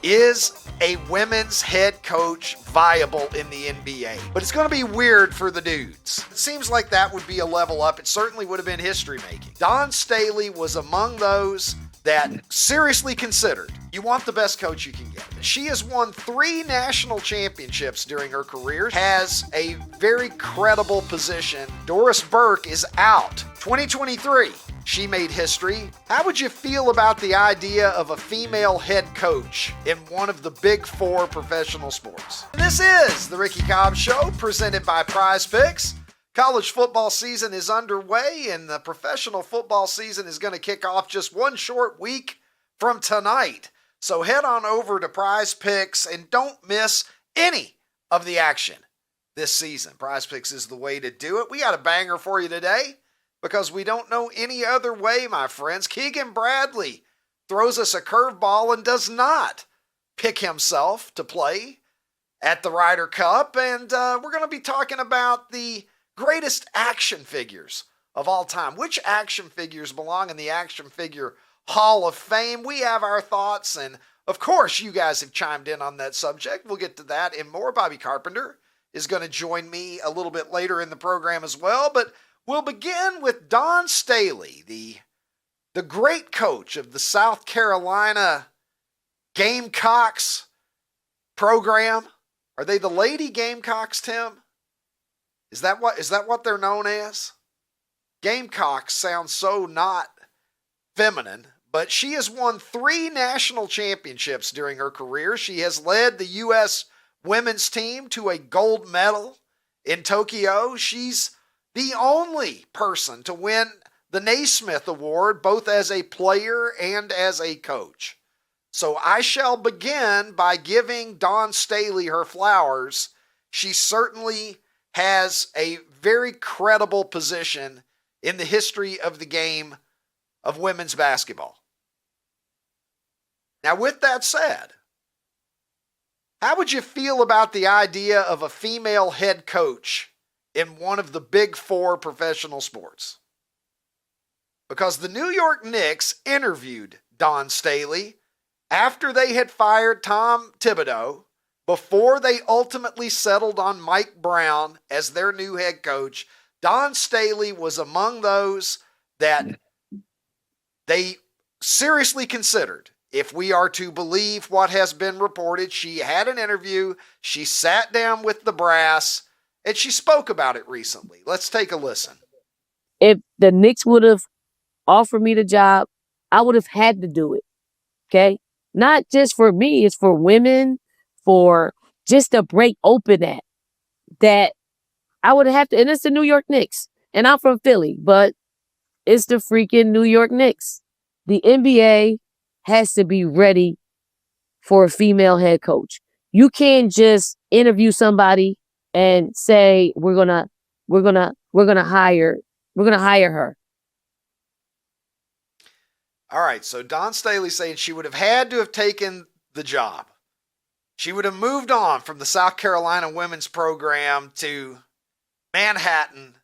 Is a women's head coach viable in the NBA? But it's going to be weird for the dudes. It seems like that would be a level up. It certainly would have been history making. Dawn Staley was among those that seriously considered. You want the best coach you can get. She has won 3 national championships during her career, has a very credible position. Doris Burke is out. 2023. She made history. How would you feel about the idea of a female head coach in one of the big 4 professional sports? This is the Ricky Cobb Show, presented by PrizePicks. College football season is underway, and the professional football season is going to kick off just one short week from tonight. So head on over to PrizePicks and don't miss any of the action this season. PrizePicks is the way to do it. We got a banger for you today, because we don't know any other way, my friends. Keegan Bradley throws us a curveball and does not pick himself to play at the Ryder Cup. And we're going to be talking about the greatest action figures of all time. Which action figures belong in the Action Figure Hall of Fame? We have our thoughts, and of course, you guys have chimed in on that subject. We'll get to that and more. Bobby Carpenter is going to join me a little bit later in the program as well, but we'll begin with Dawn Staley, the great coach of the South Carolina Gamecocks program. Are they the Lady Gamecocks, Tim? Is that what they're known as? Gamecocks sounds so not feminine, but she has won 3 national championships during her career. She has led the U.S. women's team to a gold medal in Tokyo. She's the only person to win the Naismith Award, both as a player and as a coach. So I shall begin by giving Dawn Staley her flowers. She certainly has a very credible position in the history of the game of women's basketball. Now, with that said, how would you feel about the idea of a female head coach in one of the big 4 professional sports? Because the New York Knicks interviewed Dawn Staley after they had fired Tom Thibodeau, before they ultimately settled on Mike Brown as their new head coach. Dawn Staley was among those that they seriously considered. If we are to believe what has been reported, she had an interview, she sat down with the brass, and she spoke about it recently. Let's take a listen. If the Knicks would have offered me the job, I would have had to do it. Okay? Not just for me, it's for women, for just to break open that I would have to, and it's the New York Knicks. And I'm from Philly, but it's the freaking New York Knicks. The NBA has to be ready for a female head coach. You can't just interview somebody and say we're gonna hire her. All right, so Dawn Staley saying she would have had to have taken the job. She would have moved on from the South Carolina women's program to Manhattan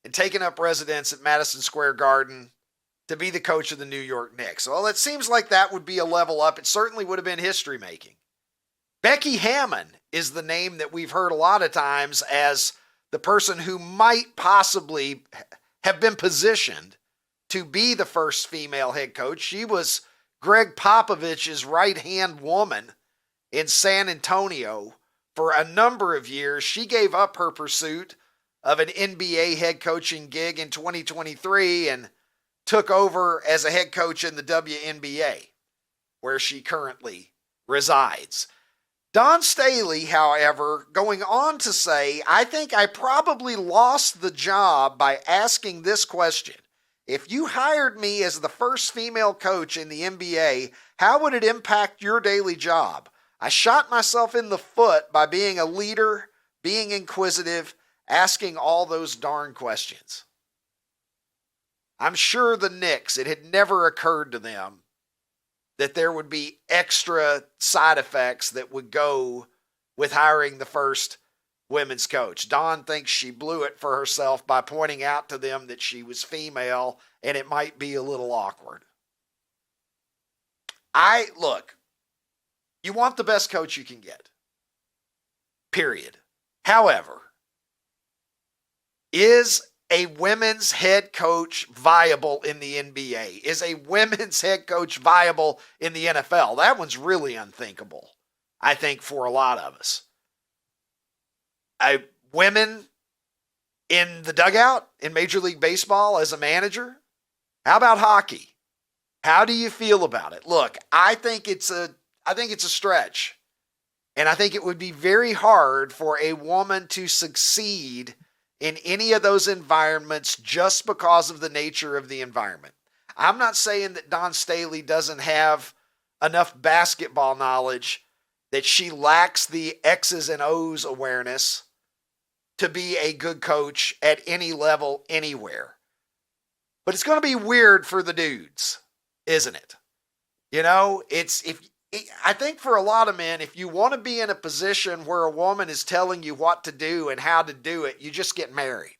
and taken up residence at Madison Square Garden to be the coach of the New York Knicks. Well, it seems like that would be a level up. It certainly would have been history making. Becky Hammon is the name that we've heard a lot of times as the person who might possibly have been positioned to be the first female head coach. She was Greg Popovich's right-hand woman in San Antonio for a number of years. She gave up her pursuit of an NBA head coaching gig in 2023 and took over as a head coach in the WNBA, where she currently resides. Dawn Staley, however, going on to say, I think I probably lost the job by asking this question. If you hired me as the first female coach in the NBA, how would it impact your daily job? I shot myself in the foot by being a leader, being inquisitive, asking all those darn questions. I'm sure the Knicks, it had never occurred to them that there would be extra side effects that would go with hiring the first women's coach. Dawn thinks she blew it for herself by pointing out to them that she was female and it might be a little awkward. Look, You want the best coach you can get. Period. However, is a women's head coach viable in the NBA? Is a women's head coach viable in the NFL? That one's really unthinkable, I think, for a lot of us. Women in the dugout in Major League Baseball as a manager? How about hockey? How do you feel about it? Look, I think it's a stretch. And I think it would be very hard for a woman to succeed in any of those environments just because of the nature of the environment. I'm not saying that Dawn Staley doesn't have enough basketball knowledge, that she lacks the X's and O's awareness to be a good coach at any level, anywhere. But it's going to be weird for the dudes, isn't it? You know, I think for a lot of men, if you want to be in a position where a woman is telling you what to do and how to do it, you just get married.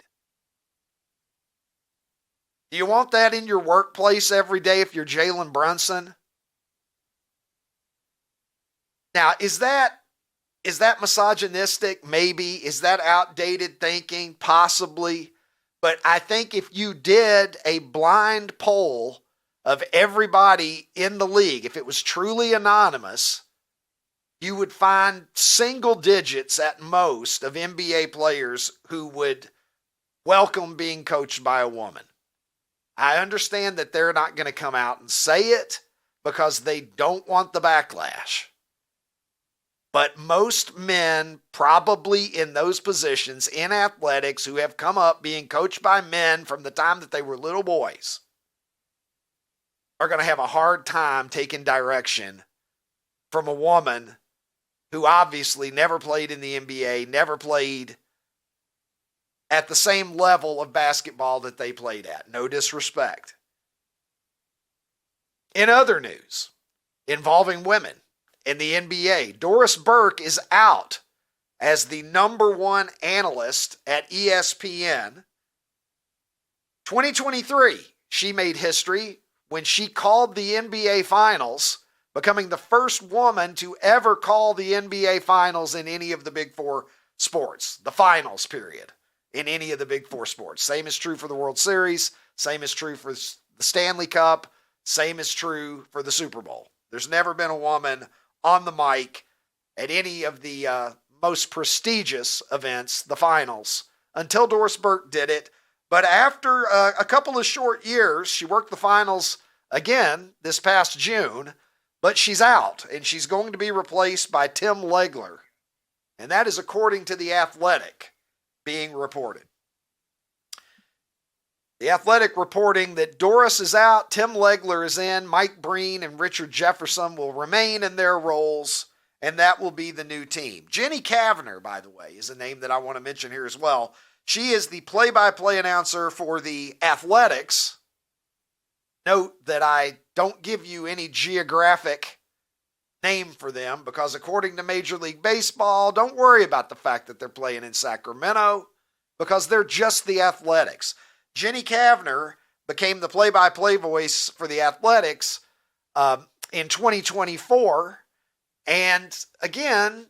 Do you want that in your workplace every day if you're Jalen Brunson? Now, is that misogynistic? Maybe. Is that outdated thinking? Possibly. But I think if you did a blind poll of everybody in the league, if it was truly anonymous, you would find single digits at most of NBA players who would welcome being coached by a woman. I understand that they're not going to come out and say it because they don't want the backlash. But most men probably in those positions in athletics who have come up being coached by men from the time that they were little boys are going to have a hard time taking direction from a woman who obviously never played in the NBA, never played at the same level of basketball that they played at. No disrespect. In other news involving women in the NBA, Doris Burke is out as the #1 analyst at ESPN. 2023, she made history when she called the NBA Finals, becoming the first woman to ever call the NBA Finals in any of the Big Four sports. The finals, period, in any of the Big Four sports. Same is true for the World Series. Same is true for the Stanley Cup. Same is true for the Super Bowl. There's never been a woman on the mic at any of the most prestigious events, the finals, until Doris Burke did it. But after a couple of short years, she worked the finals again this past June, but she's out, and she's going to be replaced by Tim Legler. And that is according to The Athletic being reported. The Athletic reporting that Doris is out, Tim Legler is in, Mike Breen and Richard Jefferson will remain in their roles, and that will be the new team. Jenny Cavner, by the way, is a name that I want to mention here as well. She is the play-by-play announcer for the Athletics. Note that I don't give you any geographic name for them because according to Major League Baseball, don't worry about the fact that they're playing in Sacramento because they're just the Athletics. Jenny Cavner became the play-by-play voice for the Athletics in 2024. And again,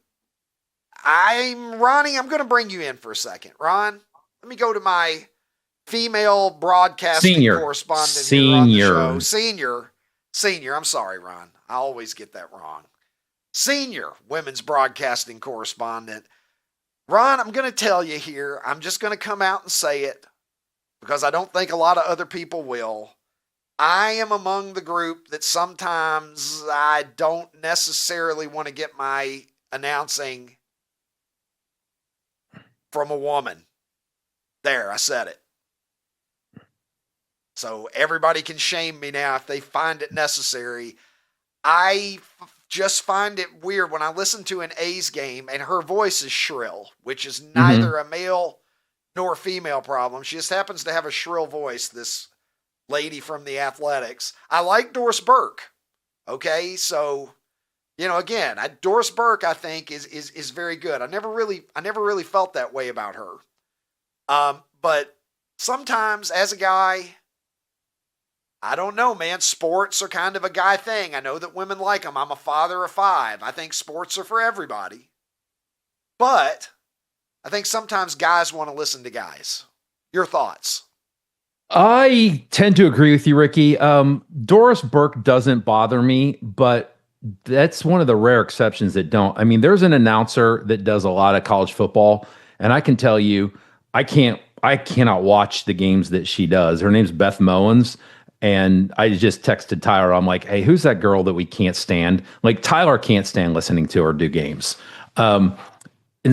Ronnie, I'm going to bring you in for a second. Ron, let me go to my female broadcasting correspondent here on the show. Senior. I'm sorry, Ron. I always get that wrong. Senior women's broadcasting correspondent. Ron, I'm going to tell you here, I'm just going to come out and say it because I don't think a lot of other people will. I am among the group that sometimes I don't necessarily want to get my announcing from a woman. There, I said it. So everybody can shame me now if they find it necessary. I just find it weird when I listen to an A's game and her voice is shrill, which is neither a male nor female problem. She just happens to have a shrill voice, this lady from the Athletics. I like Doris Burke. Okay, so again, Doris Burke I think is very good. I never really felt that way about her. But sometimes as a guy, I don't know, man. Sports are kind of a guy thing. I know that women like them. I'm a father of 5. I think sports are for everybody. But I think sometimes guys want to listen to guys. Your thoughts? I tend to agree with you, Ricky. Doris Burke doesn't bother me, but that's one of the rare exceptions that don't. I mean, there's an announcer that does a lot of college football, and I can tell you, I cannot watch the games that she does. Her name's Beth Mowens. And I just texted Tyler. I'm like, hey, who's that girl that we can't stand? Like, Tyler can't stand listening to her do games. And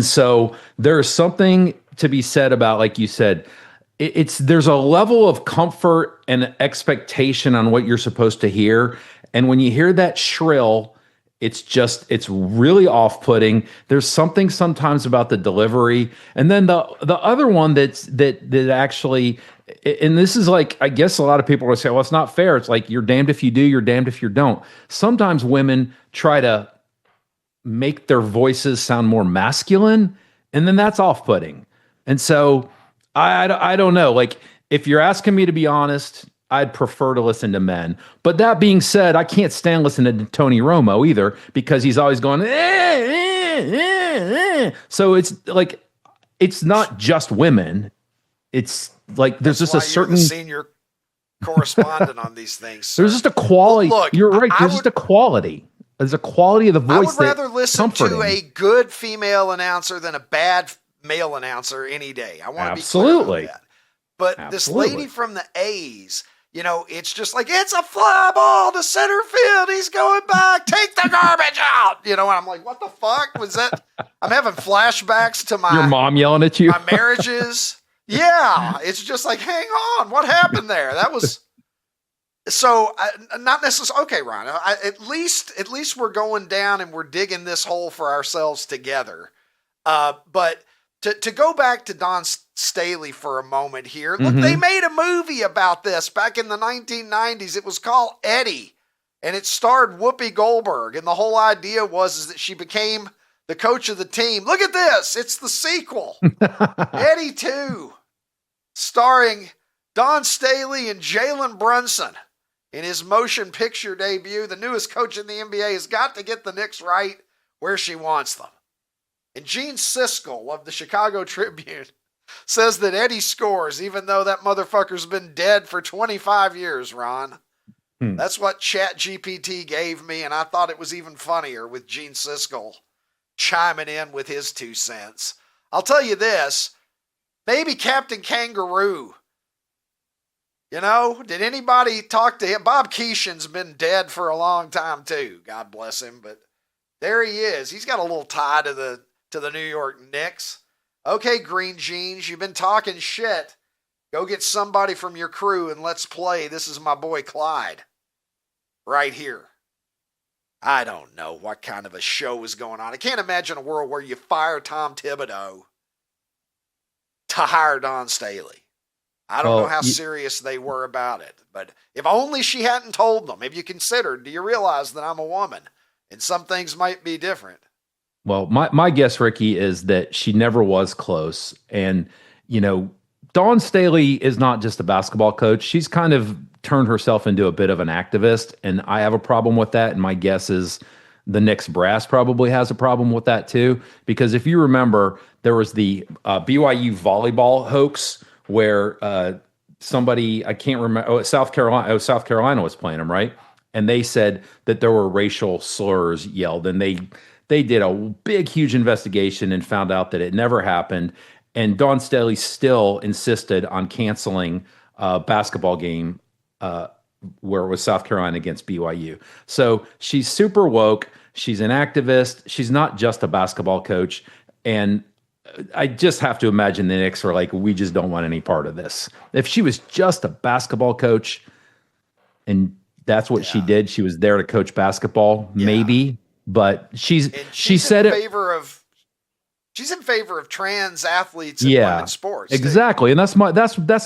so there's something to be said about, like you said, there's a level of comfort and expectation on what you're supposed to hear. And when you hear that shrill, it's really off-putting. There's something sometimes about the delivery. And then the other one that actually, and this is like, I guess a lot of people will say, well, it's not fair. It's like, you're damned if you do, you're damned if you don't. Sometimes women try to make their voices sound more masculine, and then that's off-putting. And so I don't know. Like, if you're asking me to be honest, I'd prefer to listen to men. But that being said, I can't stand listening to Tony Romo either, because he's always going, So it's like, it's not just women. It's like, there's That's just a certain senior correspondent on these things. Sir. There's just a quality. Well, look, you're right. There's just a quality. There's a quality of the voice. I would rather listen to a good female announcer than a bad male announcer any day. I want to be clear about that. But this lady from the A's, you know, it's just like, it's a fly ball to center field. He's going back. Take the garbage out. You know, and I'm like, what the fuck was that? I'm having flashbacks to your mom yelling at you. My marriages. Yeah. It's just like, hang on. What happened there? That was so not necessarily. Okay, Ron, at least we're going down and we're digging this hole for ourselves together. But to go back to Dawn Staley for a moment here, look, they made a movie about this back in the 1990s. It was called Eddie, and it starred Whoopi Goldberg. And the whole idea was that she became the coach of the team. Look at this. It's the sequel. Eddie 2, starring Dawn Staley and Jalen Brunson in his motion picture debut. The newest coach in the NBA has got to get the Knicks right where she wants them. And Gene Siskel of the Chicago Tribune says that Eddie scores, even though that motherfucker's been dead for 25 years, Ron. That's what ChatGPT gave me, and I thought it was even funnier with Gene Siskel chiming in with his 2 cents. I'll tell you this, maybe Captain Kangaroo. You know, did anybody talk to him? Bob Keeshan's been dead for a long time too, God bless him, but there he is. He's got a little tie to the New York Knicks. Okay, Green Jeans, you've been talking shit. Go get somebody from your crew and let's play. This is my boy Clyde. Right here. I don't know what kind of a show is going on. I can't imagine a world where you fire Tom Thibodeau to hire Dawn Staley. I don't know how serious they were about it. But if only she hadn't told them. Have you considered, do you realize that I'm a woman? And some things might be different. Well, my guess, Ricky, is that she never was close. And, you know, Dawn Staley is not just a basketball coach. She's kind of turned herself into a bit of an activist. And I have a problem with that. And my guess is the Knicks brass probably has a problem with that too. Because if you remember, there was the BYU volleyball hoax where somebody, I can't remember, South Carolina was playing them, right? And they said that there were racial slurs yelled, and they did a big, huge investigation and found out that it never happened. And Dawn Staley still insisted on canceling a basketball game where it was South Carolina against BYU. So she's super woke. She's an activist. She's not just a basketball coach. And I just have to imagine the Knicks are like, we just don't want any part of this. If she was just a basketball coach and that's what she did, she was there to coach basketball, maybe. But she said it. She's in favor of trans athletes in women's sports. Exactly. And that's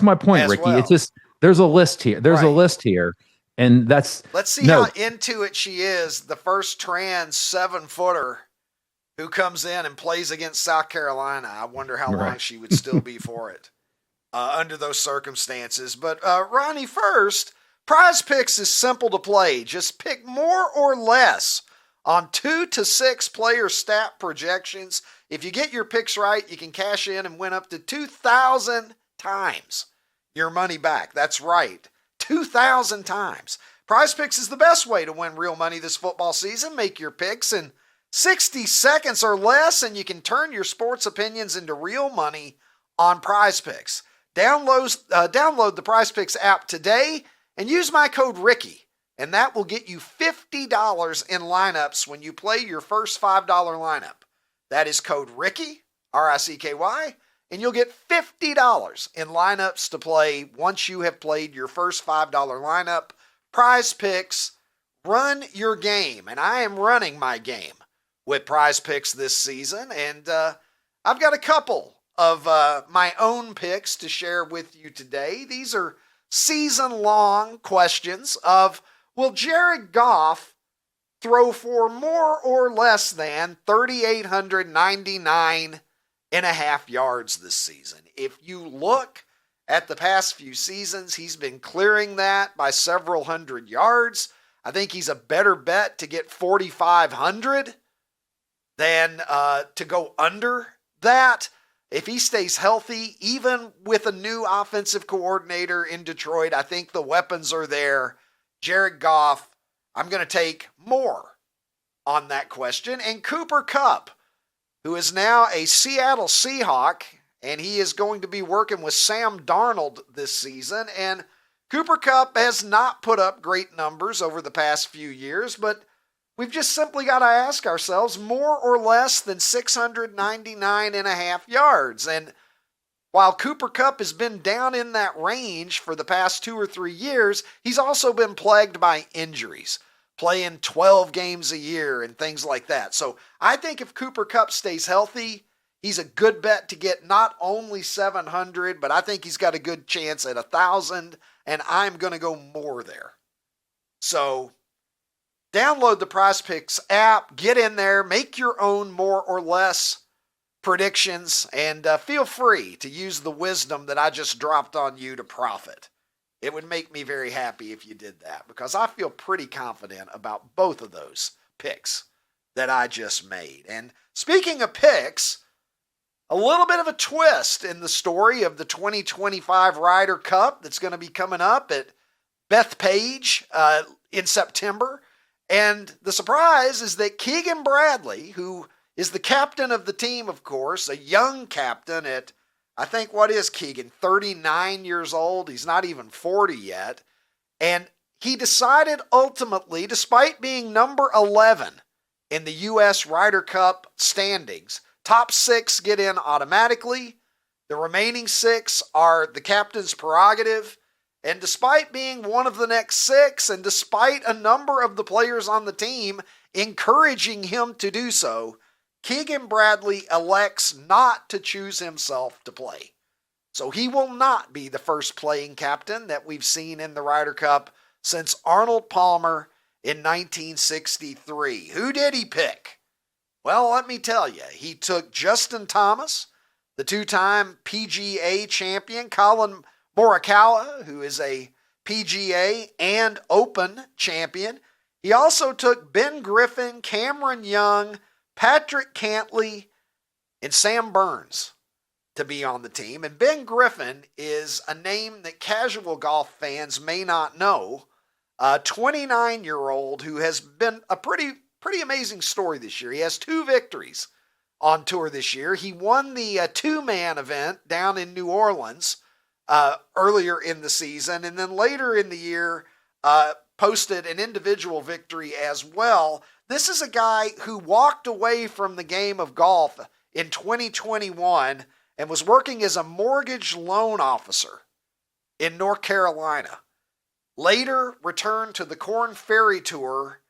my point, Ricky. Well. It's just, there's a list here. There's a list here. And let's see how into it she is. The first trans 7-footer who comes in and plays against South Carolina. I wonder how long she would still be for it under those circumstances. But Ronnie, first, PrizePicks is simple to play. Just pick more or less on 2 to 6 player stat projections. If you get your picks right, you can cash in and win up to 2,000 times your money back. That's right, 2,000 times. PrizePicks is the best way to win real money this football season. Make your picks in 60 seconds or less, and you can turn your sports opinions into real money on PrizePicks. Download the PrizePicks app today and use my code Ricky, and that will get you $50 in lineups when you play your first $5 lineup. That is code Ricky, R-I-C-K-Y, and you'll get $50 in lineups to play once you have played your first $5 lineup. PrizePicks, run your game, and I am running my game with PrizePicks this season, and I've got a couple of my own picks to share with you today. These are season-long questions of, will Jared Goff throw for more or less than 3,899 and a half yards this season? If you look at the past few seasons, he's been clearing that by several hundred yards. I think he's a better bet to get 4,500 than to go under that. If he stays healthy, even with a new offensive coordinator in Detroit, I think the weapons are there. Jared Goff, I'm going to take more on that question. And Cooper Kupp, who is now a Seattle Seahawk, and he is going to be working with Sam Darnold this season. And Cooper Kupp has not put up great numbers over the past few years, but we've just simply got to ask ourselves, more or less than 699 and a half yards. And while Cooper Kupp has been down in that range for the past 2 or 3 years, he's also been plagued by injuries, playing 12 games a year and things like that. So I think if Cooper Kupp stays healthy, he's a good bet to get not only 700, but I think he's got a good chance at 1,000, and I'm going to go more there. So download the PrizePicks app, get in there, make your own more or less predictions, and feel free to use the wisdom that I just dropped on you to profit. It would make me very happy if you did that, because I feel pretty confident about both of those picks that I just made. And speaking of picks, a little bit of a twist in the story of the 2025 Ryder Cup that's going to be coming up at Bethpage in September. And the surprise is that Keegan Bradley, who is the captain of the team, of course, a young captain at, I think, what is Keegan, 39 years old? He's not even 40 yet. And he decided ultimately, despite being number 11 in the U.S. Ryder Cup standings, top 6 get in automatically. The remaining 6 are the captain's prerogative. And despite being one of the next 6, and despite a number of the players on the team encouraging him to do so, Keegan Bradley elects not to choose himself to play. So he will not be the first playing captain that we've seen in the Ryder Cup since Arnold Palmer in 1963. Who did he pick? Well, let me tell you, he took Justin Thomas, the 2-time PGA champion, Colin Morikawa, who is a PGA and Open champion. He also took Ben Griffin, Cameron Young, Patrick Cantley, and Sam Burns to be on the team. And Ben Griffin is a name that casual golf fans may not know. A 29-year-old who has been a pretty amazing story this year. He has 2 victories on tour this year. He won the 2-man event down in New Orleans earlier in the season, and then later in the year posted an individual victory as well. This is a guy who walked away from the game of golf in 2021 and was working as a mortgage loan officer in North Carolina. Later returned to the Korn Ferry Tour,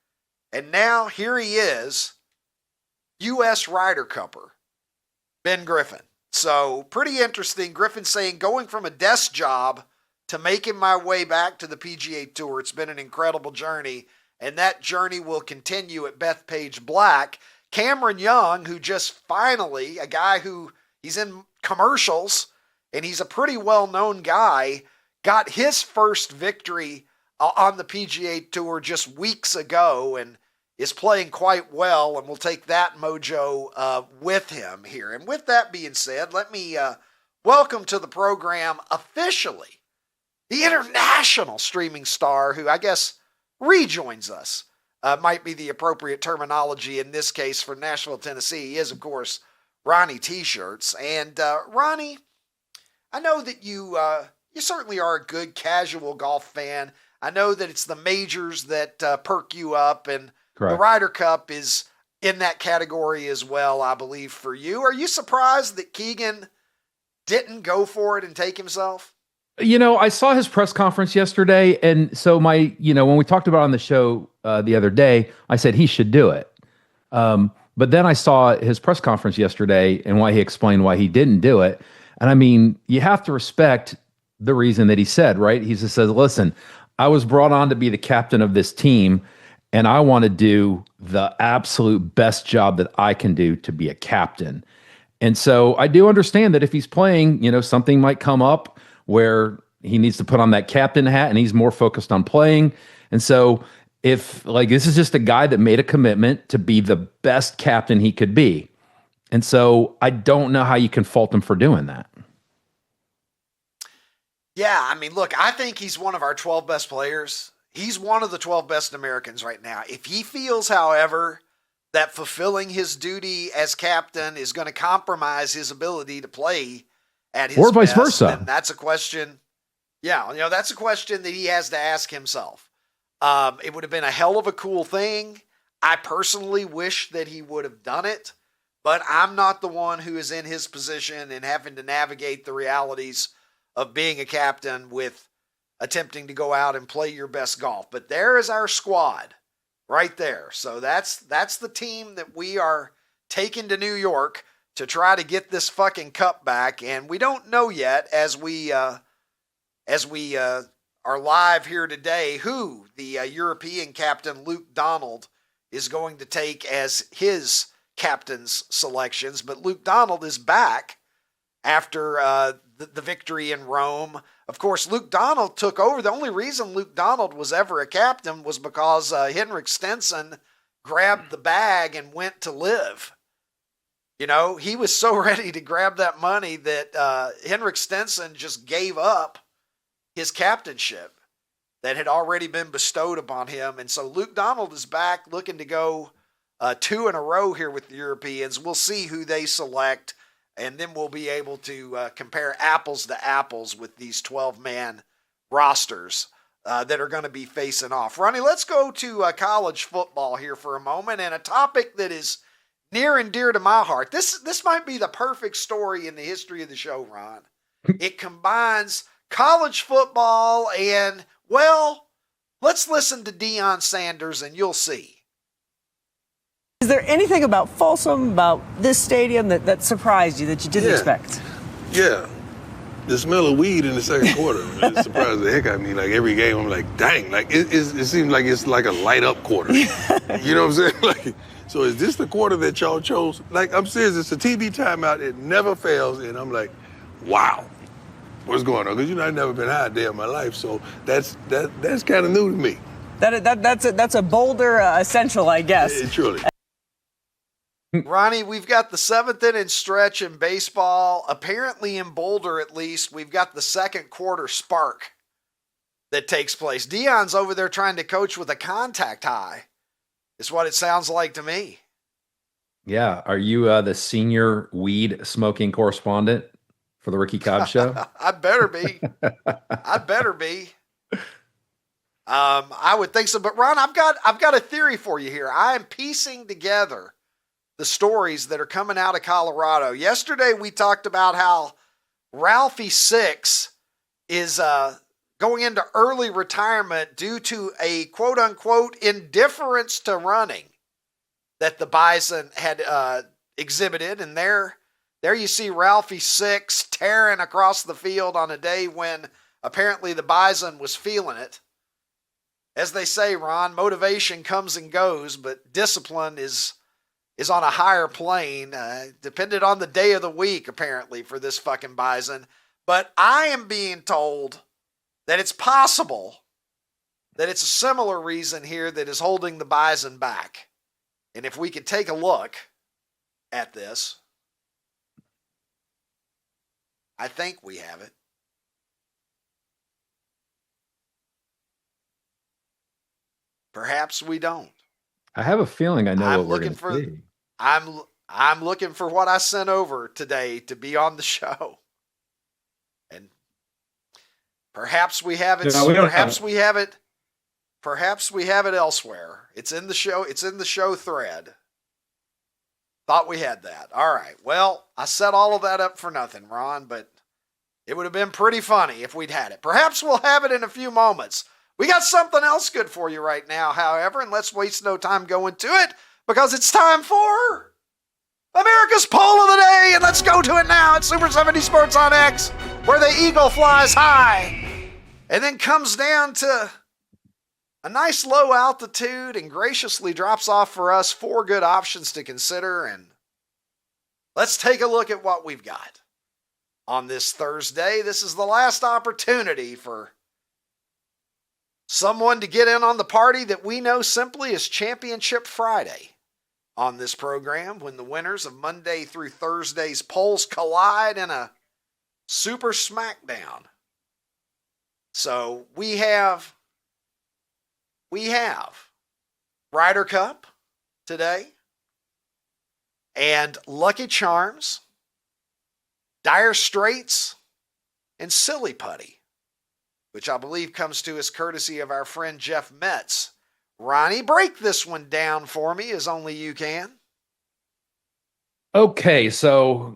and now here he is, U.S. Ryder Cupper, Ben Griffin. So pretty interesting. Griffin saying, going from a desk job to making my way back to the PGA Tour, it's been an incredible journey, and that journey will continue at Bethpage Black. Cameron Young, who just finally, a guy who he's in commercials, and he's a pretty well-known guy, got his first victory on the PGA Tour just weeks ago and is playing quite well, and we'll take that mojo with him here. And with that being said, let me welcome to the program officially the international streaming star who I guess rejoins us. Might be the appropriate terminology in this case for Nashville, Tennessee. He is, of course, Ronnie T-Shirts. And Ronnie, I know that you certainly are a good casual golf fan. I know that it's the majors that perk you up, and Correct. The Ryder Cup is in that category as well, I believe, for you. Are you surprised that Keegan didn't go for it and take himself? I saw his press conference yesterday, and so when we talked about it on the show the other day, I said he should do it. But then I saw his press conference yesterday and why he explained why he didn't do it. And I mean, you have to respect the reason that he said, right? He just says, listen, I was brought on to be the captain of this team, and I want to do the absolute best job that I can do to be a captain. And so I do understand that if he's playing, something might come up where he needs to put on that captain hat and he's more focused on playing. And so if this is just a guy that made a commitment to be the best captain he could be. And so I don't know how you can fault him for doing that. Yeah, I mean, look, I think he's one of our 12 best players. He's one of the 12 best Americans right now. If he feels, however, that fulfilling his duty as captain is going to compromise his ability to play at his or vice best, versa, then that's a question. Yeah, that's a question that he has to ask himself. It would have been a hell of a cool thing. I personally wish that he would have done it, but I'm not the one who is in his position and having to navigate the realities of being a captain with attempting to go out and play your best golf. But there is our squad right there. So that's the team that we are taking to New York to try to get this fucking cup back. And we don't know yet as we are live here today who the European captain Luke Donald is going to take as his captain's selections. But Luke Donald is back after the victory in Rome. Of course, Luke Donald took over. The only reason Luke Donald was ever a captain was because Henrik Stenson grabbed the bag and went to live. He was so ready to grab that money that Henrik Stenson just gave up his captainship that had already been bestowed upon him. And so Luke Donald is back looking to go 2 in a row here with the Europeans. We'll see who they select, and then we'll be able to compare apples to apples with these 12-man rosters that are going to be facing off. Ronnie, let's go to college football here for a moment, and a topic that is near and dear to my heart. This might be the perfect story in the history of the show, Ron. It combines college football and, well, let's listen to Deion Sanders and you'll see. Is there anything about Folsom, about this stadium that surprised you, that you didn't expect? Yeah. The smell of weed in the second quarter, it surprised the heck out of me. Like every game, I'm like, dang, like it seems like it's like a light up quarter. You know what I'm saying? So is this the quarter that y'all chose? Like, I'm serious, it's a TV timeout, it never fails, and I'm like, wow, what's going on? Because I've never been high a day of my life, so that's kind of new to me. That's a Boulder essential, I guess. Yeah, truly. Ronnie, we've got the 7th inning stretch in baseball. Apparently in Boulder, at least, we've got the second quarter spark that takes place. Deion's over there trying to coach with a contact high. Is what it sounds like to me. Yeah. Are you the senior weed smoking correspondent for the Ricky Cobb show? I better be. I would think so. But Ron, I've got a theory for you here. I am piecing together the stories that are coming out of Colorado. Yesterday, we talked about how Ralphie Six is going into early retirement due to a quote-unquote indifference to running that the Bison had exhibited. And there you see Ralphie Six tearing across the field on a day when apparently the Bison was feeling it. As they say, Ron, motivation comes and goes, but discipline is on a higher plane, depended on the day of the week, apparently, for this fucking Bison. But I am being told that it's possible that it's a similar reason here that is holding the Bison back. And if we could take a look at this, I think we have it. Perhaps we don't. I have a feeling I know what we're going to see. I'm looking for what I sent over today to be on the show. And perhaps we have it. Perhaps we have it. Perhaps we have it elsewhere. It's in the show. It's in the show thread. Thought we had that. All right. Well, I set all of that up for nothing, Ron, but it would have been pretty funny if we'd had it. Perhaps we'll have it in a few moments. We got something else good for you right now, however, and let's waste no time going to it because it's time for America's Poll of the Day, and let's go to it now. It's Super 70 Sports on X, where the eagle flies high and then comes down to a nice low altitude and graciously drops off for us 4 good options to consider. And let's take a look at what we've got on this Thursday. This is the last opportunity for someone to get in on the party that we know simply as Championship Friday on this program, when the winners of Monday through Thursday's polls collide in a super smackdown. So we have Ryder Cup today and Lucky Charms, Dire Straits, and Silly Putty, which I believe comes to us courtesy of our friend Jeff Metz. Ronnie, break this one down for me as only you can. Okay, so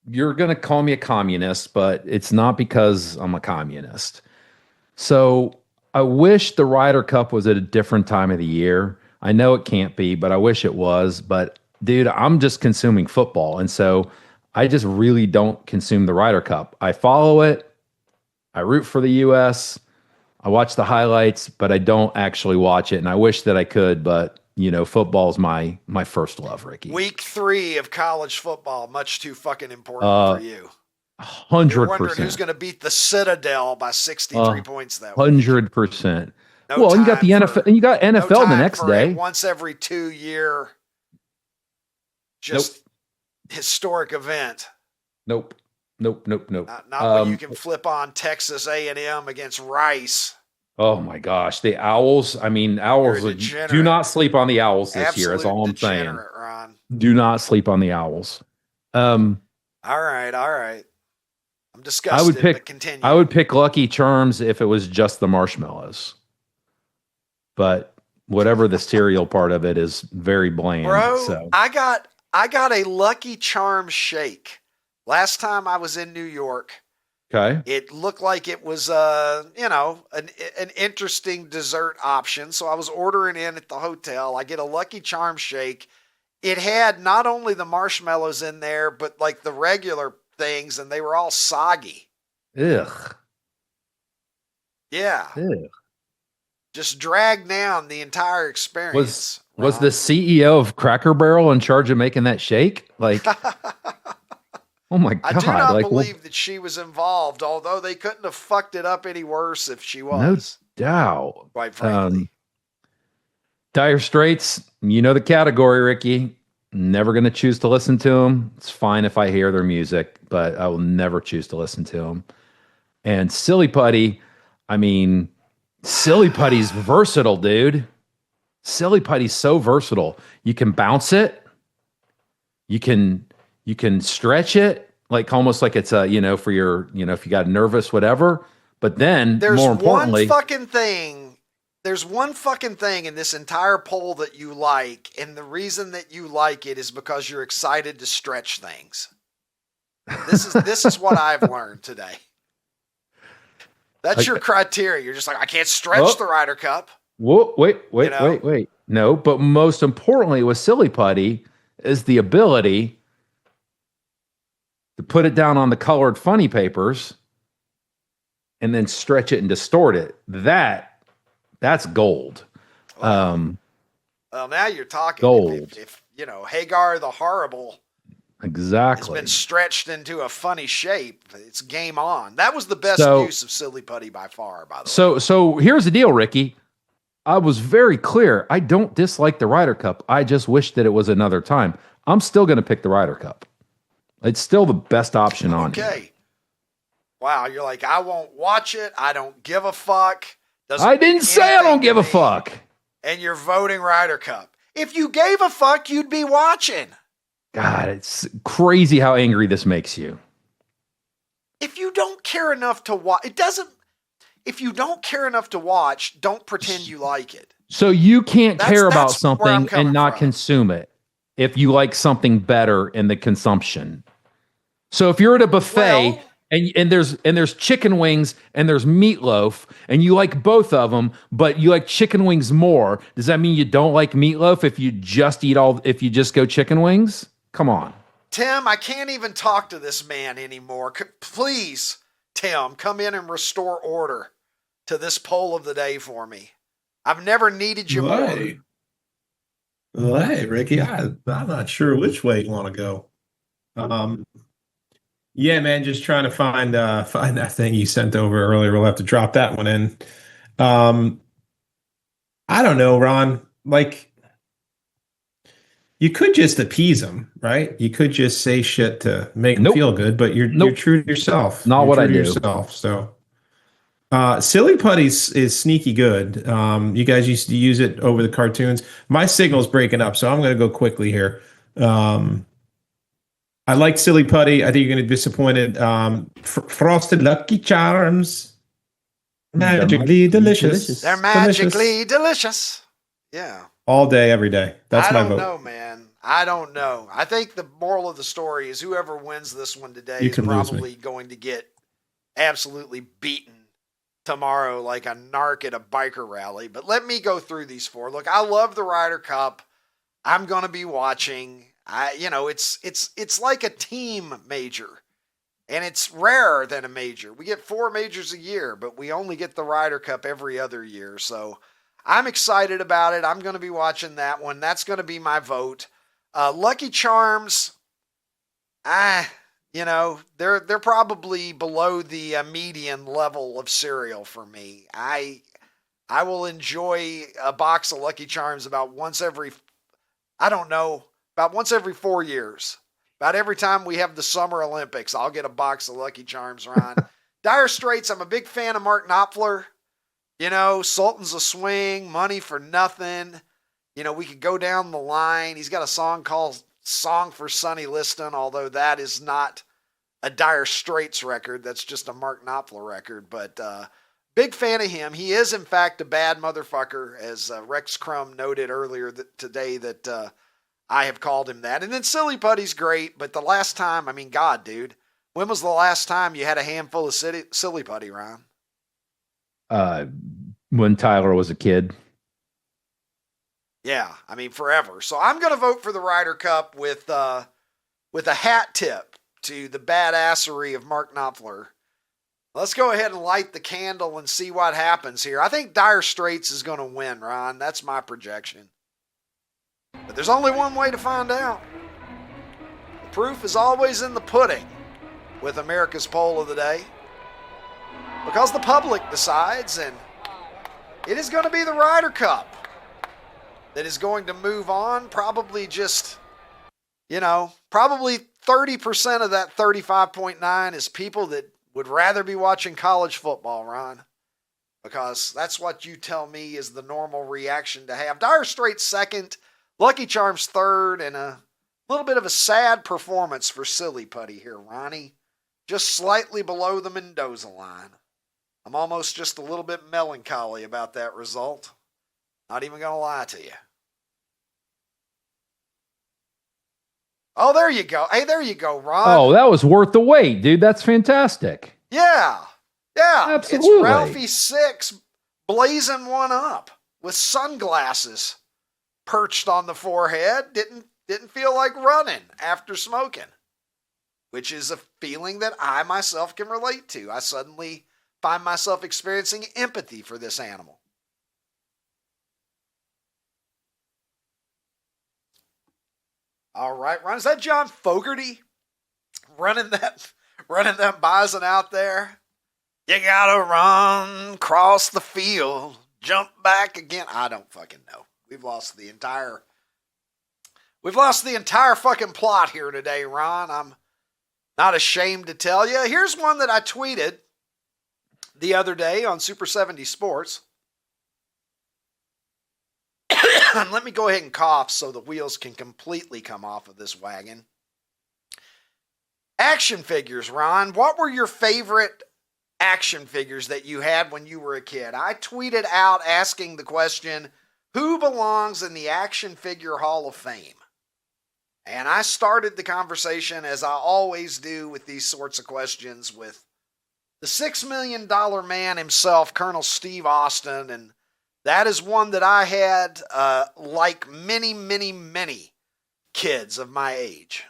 you're going to call me a communist, but it's not because I'm a communist. So I wish the Ryder Cup was at a different time of the year. I know it can't be, but I wish it was. But, dude, I'm just consuming football, and so I just really don't consume the Ryder Cup. I follow it. I root for the U.S., I watch the highlights, but I don't actually watch it, and I wish that I could, but, you know, football's my first love, Ricky. Week 3 of college football, much too fucking important for you. 100%. You're wondering who's going to beat the Citadel by 63 points that week. 100%. Well, you got the NFL, and you got NFL the next day. Once every 2 year, just historic event. Nope. Not when you can flip on Texas A&M against Rice. Oh my gosh, the Owls! I mean, Owls. Do not sleep on the Owls this year. That's all I'm saying. Ron. Do not sleep on the Owls. All right. I'm disgusted. But continue. I would pick Lucky Charms if it was just the marshmallows. But whatever the cereal part of it is, very bland. Bro, so. I got a Lucky Charms shake. Last time I was in New York, okay, it looked like it was, an interesting dessert option. So I was ordering in at the hotel. I get a Lucky Charms shake. It had not only the marshmallows in there, but like the regular things, and they were all soggy. Ugh. Yeah. Ugh. Just dragged down the entire experience. Was the CEO of Cracker Barrel in charge of making that shake? Like. Oh my God. I do not believe that she was involved, although they couldn't have fucked it up any worse if she was. No doubt. Quite frankly. Dire Straits, you know the category, Ricky. Never going to choose to listen to them. It's fine if I hear their music, but I will never choose to listen to them. And Silly Putty, I mean, Silly Putty's versatile, dude. Silly Putty's so versatile. You can bounce it. You can stretch it, like almost like it's a, for your, if you got nervous, whatever. But then, more importantly, there's one fucking thing in this entire poll that you like, and the reason that you like it is because you're excited to stretch things. This is what I've learned today. That's your criteria. You're just like, I can't stretch the Ryder Cup. Whoa, wait. No, but most importantly with Silly Putty is the ability to put it down on the colored funny papers and then stretch it and distort it. That's gold. Well, now you're talking. Gold. If Hagar the Horrible Exactly. It's been stretched into a funny shape. It's game on. That was the best use of silly putty by far, by the way. So here's the deal, Ricky. I was very clear. I don't dislike the Ryder Cup. I just wish that it was another time. I'm still going to pick the Ryder Cup. It's still the best option on here. Okay. Wow, you're like, I won't watch it. I don't give a fuck. I didn't say I don't give a fuck. And you're voting Ryder Cup. If you gave a fuck, you'd be watching. God, it's crazy how angry this makes you. If you don't care enough to watch, if you don't care enough to watch, don't pretend you like it. So you can't care about that's where I'm something coming and not from. consume it if you like something better in the consumption. So if you're at a buffet and there's chicken wings and there's meatloaf and you like both of them, but you like chicken wings more, does that mean you don't like meatloaf if you just go chicken wings? Come on. Tim, I can't even talk to this man anymore. Please, Tim, come in and restore order to this poll of the day for me. I've never needed you more. Well, hey, Ricky, I'm not sure which way you want to go. Yeah, man, just trying to find that thing you sent over earlier. We'll have to drop that one in. I don't know, Ron. Like, you could just appease them, right? You could just say shit to make them feel good, but you're true to yourself. Not you're what true I to do. Yourself, so. Silly putty is sneaky good. You guys used to use it over the cartoons. My signal's breaking up, so I'm going to go quickly here. I like silly putty. I think you're going to be disappointed. Frosted Lucky Charms, magically delicious. They're magically delicious. Yeah. All day, every day. That's my vote. I don't know, man. I don't know. I think the moral of the story is whoever wins this one today is probably going to get absolutely beaten tomorrow like a narc at a biker rally. But let me go through these four. Look, I love the Ryder Cup. I'm going to be watching. It's like a team major, and it's rarer than a major. We get 4 majors a year, but we only get the Ryder Cup every other year. So I'm excited about it. I'm going to be watching that one. That's going to be my vote. Lucky Charms, they're probably below the median level of cereal for me. I will enjoy a box of Lucky Charms about once every 4 years. About every time we have the Summer Olympics, I'll get a box of Lucky Charms, Ron. Dire Straits, I'm a big fan of Mark Knopfler. Sultans of Swing, Money for Nothing. We could go down the line. He's got a song called Song for Sonny Liston, although that is not a Dire Straits record. That's just a Mark Knopfler record. But big fan of him. He is, in fact, a bad motherfucker, as Rex Crum noted earlier today that I have called him that. And then Silly Putty's great, but the last time, God, dude, when was the last time you had a handful of Silly Putty, Ron? When Tyler was a kid. Yeah, forever. So I'm going to vote for the Ryder Cup with a hat tip to the badassery of Mark Knopfler. Let's go ahead and light the candle and see what happens here. I think Dire Straits is going to win, Ron. That's my projection. But there's only one way to find out. The proof is always in the pudding with America's poll of the day. Because the public decides, and it is going to be the Ryder Cup that is going to move on. Probably just, probably 30% of that 35.9 is people that would rather be watching college football, Ron. Because that's what you tell me is the normal reaction to have. Dire Straits second, Lucky Charms third, and a little bit of a sad performance for Silly Putty here, Ronnie. Just slightly below the Mendoza line. I'm almost just a little bit melancholy about that result. Not even going to lie to you. Oh, there you go. Hey, there you go, Ron. Oh, that was worth the wait, dude. That's fantastic. Yeah. Absolutely. It's Ralphie 6 blazing one up with sunglasses perched on the forehead. Didn't feel like running after smoking, which is a feeling that I myself can relate to. I suddenly find myself experiencing empathy for this animal. All right, Ron. Is that John Fogerty running that bison out there? You gotta run across the field, jump back again. I don't fucking know. We've lost the entire fucking plot here today, Ron. I'm not ashamed to tell you. Here's one that I tweeted the other day on Super 70 Sports. Let me go ahead and cough so the wheels can completely come off of this wagon. Action figures, Ron. What were your favorite action figures that you had when you were a kid? I tweeted out asking the question, who belongs in the Action Figure Hall of Fame? And I started the conversation, as I always do with these sorts of questions, with the $6 million man himself, Colonel Steve Austin. And that is one that I had like many, many, many kids of my age.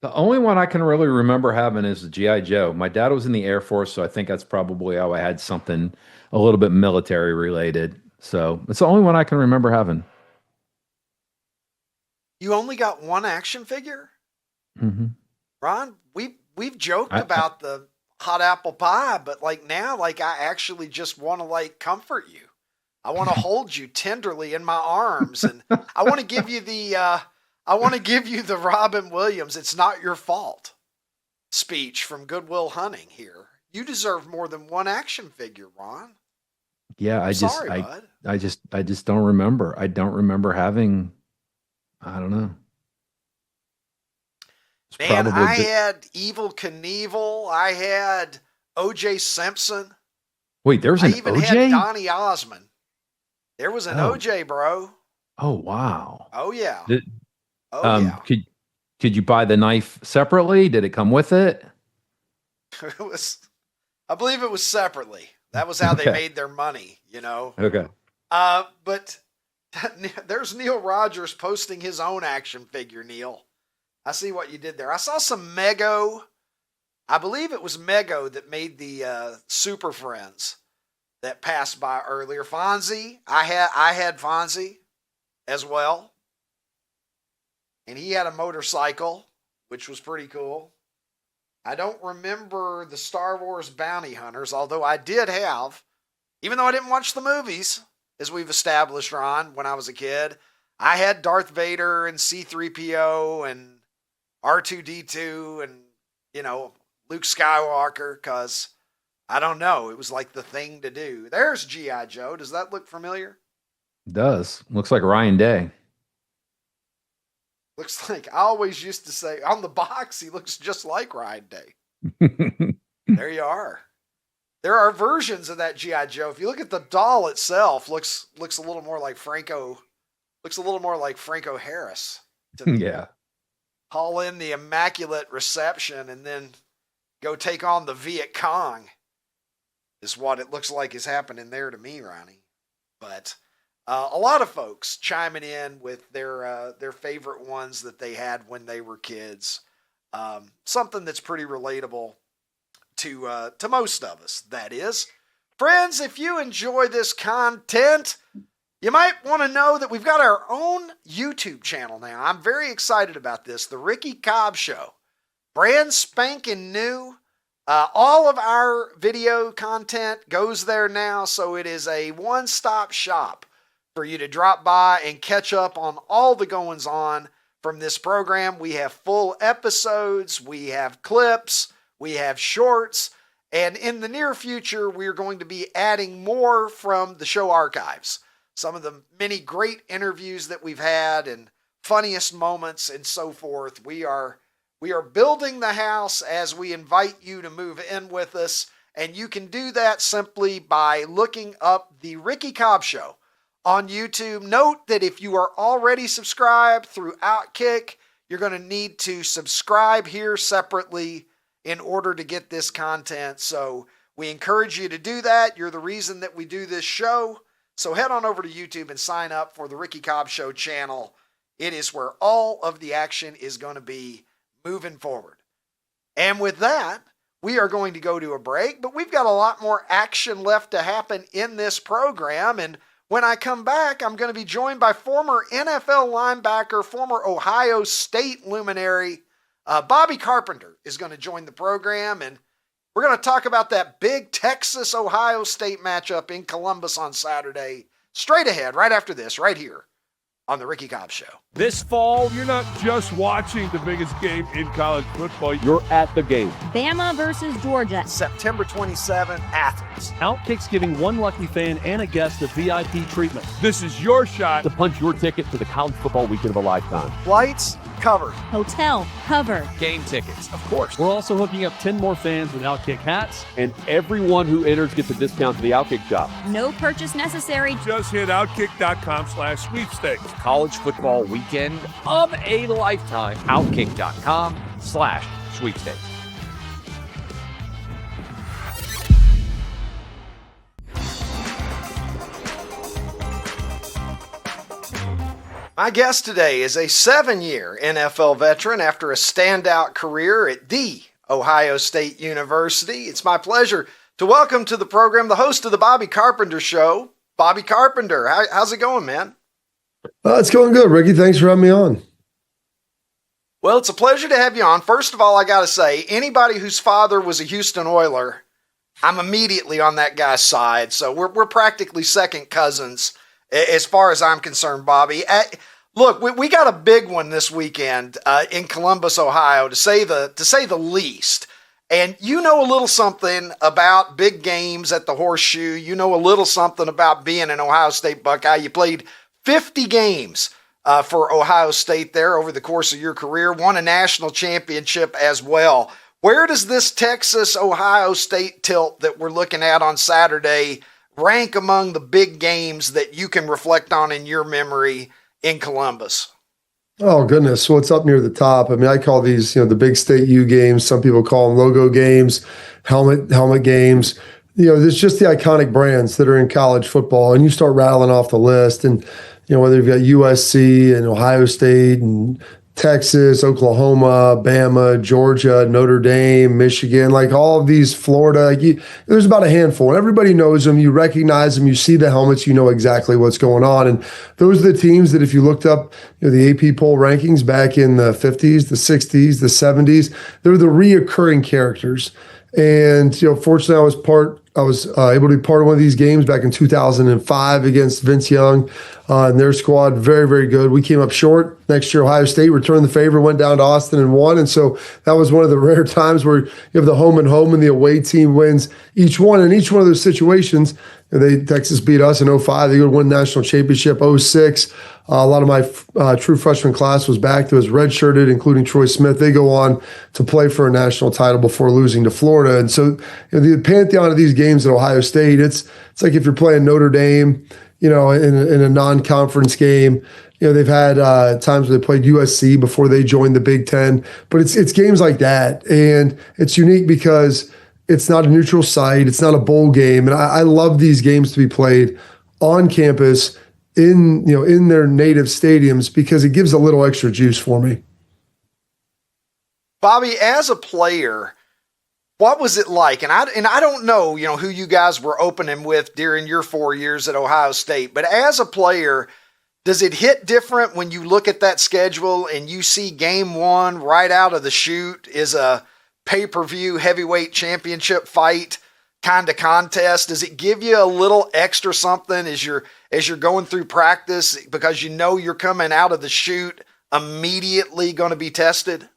The only one I can really remember having is the G.I. Joe. My dad was in the Air Force, so I think that's probably how I had something a little bit military related. So it's the only one I can remember having. You only got one action figure? Mm-hmm. Ron, we've joked about the hot apple pie, but like now, like I actually just want to like comfort you. I want to hold you tenderly in my arms, and I want to give you the Robin Williams "It's Not Your Fault" speech from Good Will Hunting here. You deserve more than one action figure, Ron. Yeah, I just don't remember. I don't remember having. I don't know. Man, I had Evil Knievel. I had O.J. Simpson. Wait, there was an I even OJ? had Donnie Osmond. There was an OJ, bro. Oh, wow. Oh, yeah. Yeah. Could you buy the knife separately? Did it come with it? I believe it was separately. That was how they made their money, you know? Okay. But there's Neil Rogers posting his own action figure, Neil. I see what you did there. I saw some Mego. I believe it was Mego that made the Super Friends that passed by earlier. Fonzie. I had Fonzie as well. And he had a motorcycle, which was pretty cool. I don't remember the Star Wars Bounty Hunters, although I did have, even though I didn't watch the movies, as we've established, Ron, when I was a kid, I had Darth Vader and C-3PO and R2-D2 and, you know, Luke Skywalker, because, I don't know, it was like the thing to do. There's G.I. Joe. Does that look familiar? It does. Looks like Ryan Day. Looks like, I always used to say, on the box, he looks just like Ryan Day. There you are. There are versions of that G.I. Joe. If you look at the doll itself, looks a little more like Franco Harris. Yeah. Haul in the Immaculate Reception and then go take on the Viet Cong is what it looks like is happening there to me, Ronnie. But a lot of folks chiming in with their favorite ones that they had when they were kids. Something that's pretty relatable to most of us, that is. Friends, if you enjoy this content, you might want to know that we've got our own YouTube channel now. I'm very excited about this. The Ricky Cobb Show. Brand spanking new. All of our video content goes there now, so it is a one-stop shop for you to drop by and catch up on all the goings on from this program. We have full episodes, we have clips, we have shorts, and in the near future, we're going to be adding more from the show archives. Some of the many great interviews that we've had and funniest moments and so forth. We are building the house as we invite you to move in with us, and you can do that simply by looking up The Ricky Cobb Show on YouTube. Note that if you are already subscribed through Outkick, you're going to need to subscribe here separately in order to get this content. So we encourage you to do that. You're the reason that we do this show. So head on over to YouTube and sign up for the Ricky Cobb Show channel. It is where all of the action is going to be moving forward. And with that, we are going to go to a break, but we've got a lot more action left to happen in this program. And When I come back, I'm going to be joined by former NFL linebacker, former Ohio State luminary, Bobby Carpenter is going to join the program, and we're going to talk about that big Texas-Ohio State matchup in Columbus on Saturday. Straight ahead, right after this, right here on The Ricky Cobb Show. This fall, you're not just watching the biggest game in college football, you're at the game. Bama versus Georgia. September 27th, Athens. Outkick's giving one lucky fan and a guest a VIP treatment This is your shot to punch your ticket to the college football weekend of a lifetime. Flights covered. Hotel covered. Game tickets, of course. We're also hooking up 10 more fans with Outkick hats, and everyone who enters gets a discount to the Outkick shop. No purchase necessary. Just hit outkick.com/sweepstakes. College football weekend of a lifetime. Outkick.com/sweepstakes. My guest today is a 7-year NFL veteran after a standout career at the Ohio State University. It's my pleasure to welcome to the program the host of the Bobby Carpenter Show, Bobby Carpenter. How's it going, man? It's going good, Ricky. Thanks for having me on. Well, it's a pleasure to have you on. First of all, I got to say, anybody whose father was a Houston Oiler, I'm immediately on that guy's side. So we're practically second cousins as far as I'm concerned, Bobby. Look, we got a big one this weekend in Columbus, Ohio, to say the least. And you know a little something about big games at the Horseshoe. You know a little something about being an Ohio State Buckeye. You played 50 games for Ohio State there over the course of your career, won a national championship as well. Where does this Texas-Ohio State tilt that we're looking at on Saturday rank among the big games that you can reflect on in your memory in Columbus? Oh, goodness. Well, it's up near the top. I mean, I call these, the big state U games. Some people call them logo games, helmet games. There's just the iconic brands that are in college football, and you start rattling off the list. And, whether you've got USC and Ohio State and Texas, Oklahoma, Bama, Georgia, Notre Dame, Michigan, like all of these, Florida, there's about a handful. And everybody knows them. You recognize them. You see the helmets. You know exactly what's going on. And those are the teams that if you looked up the AP poll rankings back in the 50s, the 60s, the 70s, they're the reoccurring characters. And, fortunately, I was able to be part of one of these games back in 2005 against Vince Young and their squad. Very, very good. We came up short. Next year, Ohio State returned the favor, went down to Austin and won. And so that was one of the rare times where you have the home and the away team wins each one. In each one of those situations, Texas beat us in 05. They go to win the national championship. 06. A lot of my true freshman class was back that was redshirted, including Troy Smith. They go on to play for a national title before losing to Florida. And so the pantheon of these games at Ohio State, it's like if you're playing Notre Dame, in a non-conference game. They've had times where they played USC before they joined the Big Ten. But it's games like that. And it's unique because it's not a neutral site. It's not a bowl game. And I love these games to be played on campus in their native stadiums because it gives a little extra juice for me. Bobby, as a player, what was it like? And I don't know, who you guys were opening with during your 4 years at Ohio State, but as a player, does it hit different when you look at that schedule and you see game one right out of the chute is a pay-per-view heavyweight championship fight kind of contest? Does it give you a little extra something as you're going through practice because you're coming out of the chute immediately going to be tested?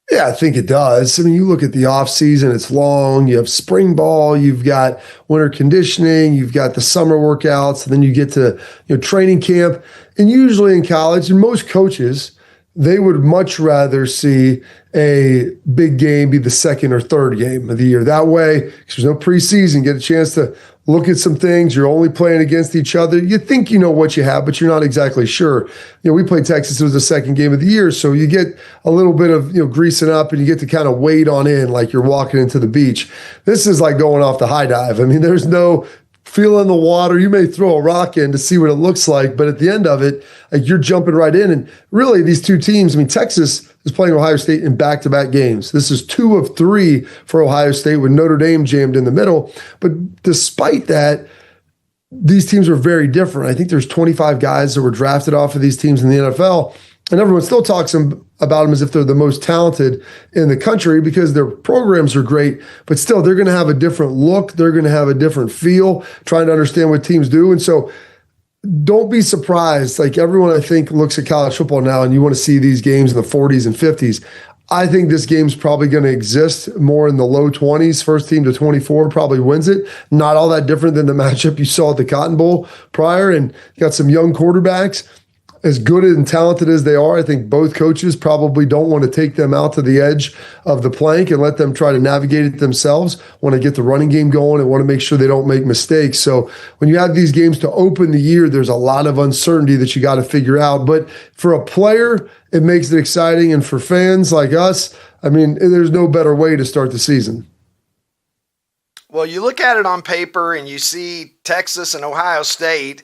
Yeah, I think it does. I mean, you look at the off season, it's long. You have spring ball, you've got winter conditioning, you've got the summer workouts, and then you get to training camp. And usually in college, and most coaches, they would much rather see a big game be the second or third game of the year. That way, because there's no preseason, get a chance to look at some things. You're only playing against each other. You think you know what you have, but you're not exactly sure. We played Texas. It was the second game of the year. So you get a little bit of, greasing up and you get to kind of wade on in like you're walking into the beach. This is like going off the high dive. I mean, there's no feeling the water. You may throw a rock in to see what it looks like, but at the end of it, you're jumping right in. And really, these two teams, Texas is playing Ohio State in back-to-back games. This is 2 of 3 for Ohio State with Notre Dame jammed in the middle. But despite that, these teams are very different. I think there's 25 guys that were drafted off of these teams in the NFL, and everyone still talks about them as if they're the most talented in the country because their programs are great, but still they're going to have a different look. They're going to have a different feel, trying to understand what teams do. And so don't be surprised. Like everyone, I think, looks at college football now and you want to see these games in the 40s and 50s. I think this game's probably going to exist more in the low 20s. First team to 24 probably wins it. Not all that different than the matchup you saw at the Cotton Bowl prior. And you got some young quarterbacks. As good and talented as they are, I think both coaches probably don't want to take them out to the edge of the plank and let them try to navigate it themselves, want to get the running game going and want to make sure they don't make mistakes. So when you have these games to open the year, there's a lot of uncertainty that you got to figure out. But for a player, it makes it exciting. And for fans like us, I mean, there's no better way to start the season. Well, you look at it on paper and you see Texas and Ohio State,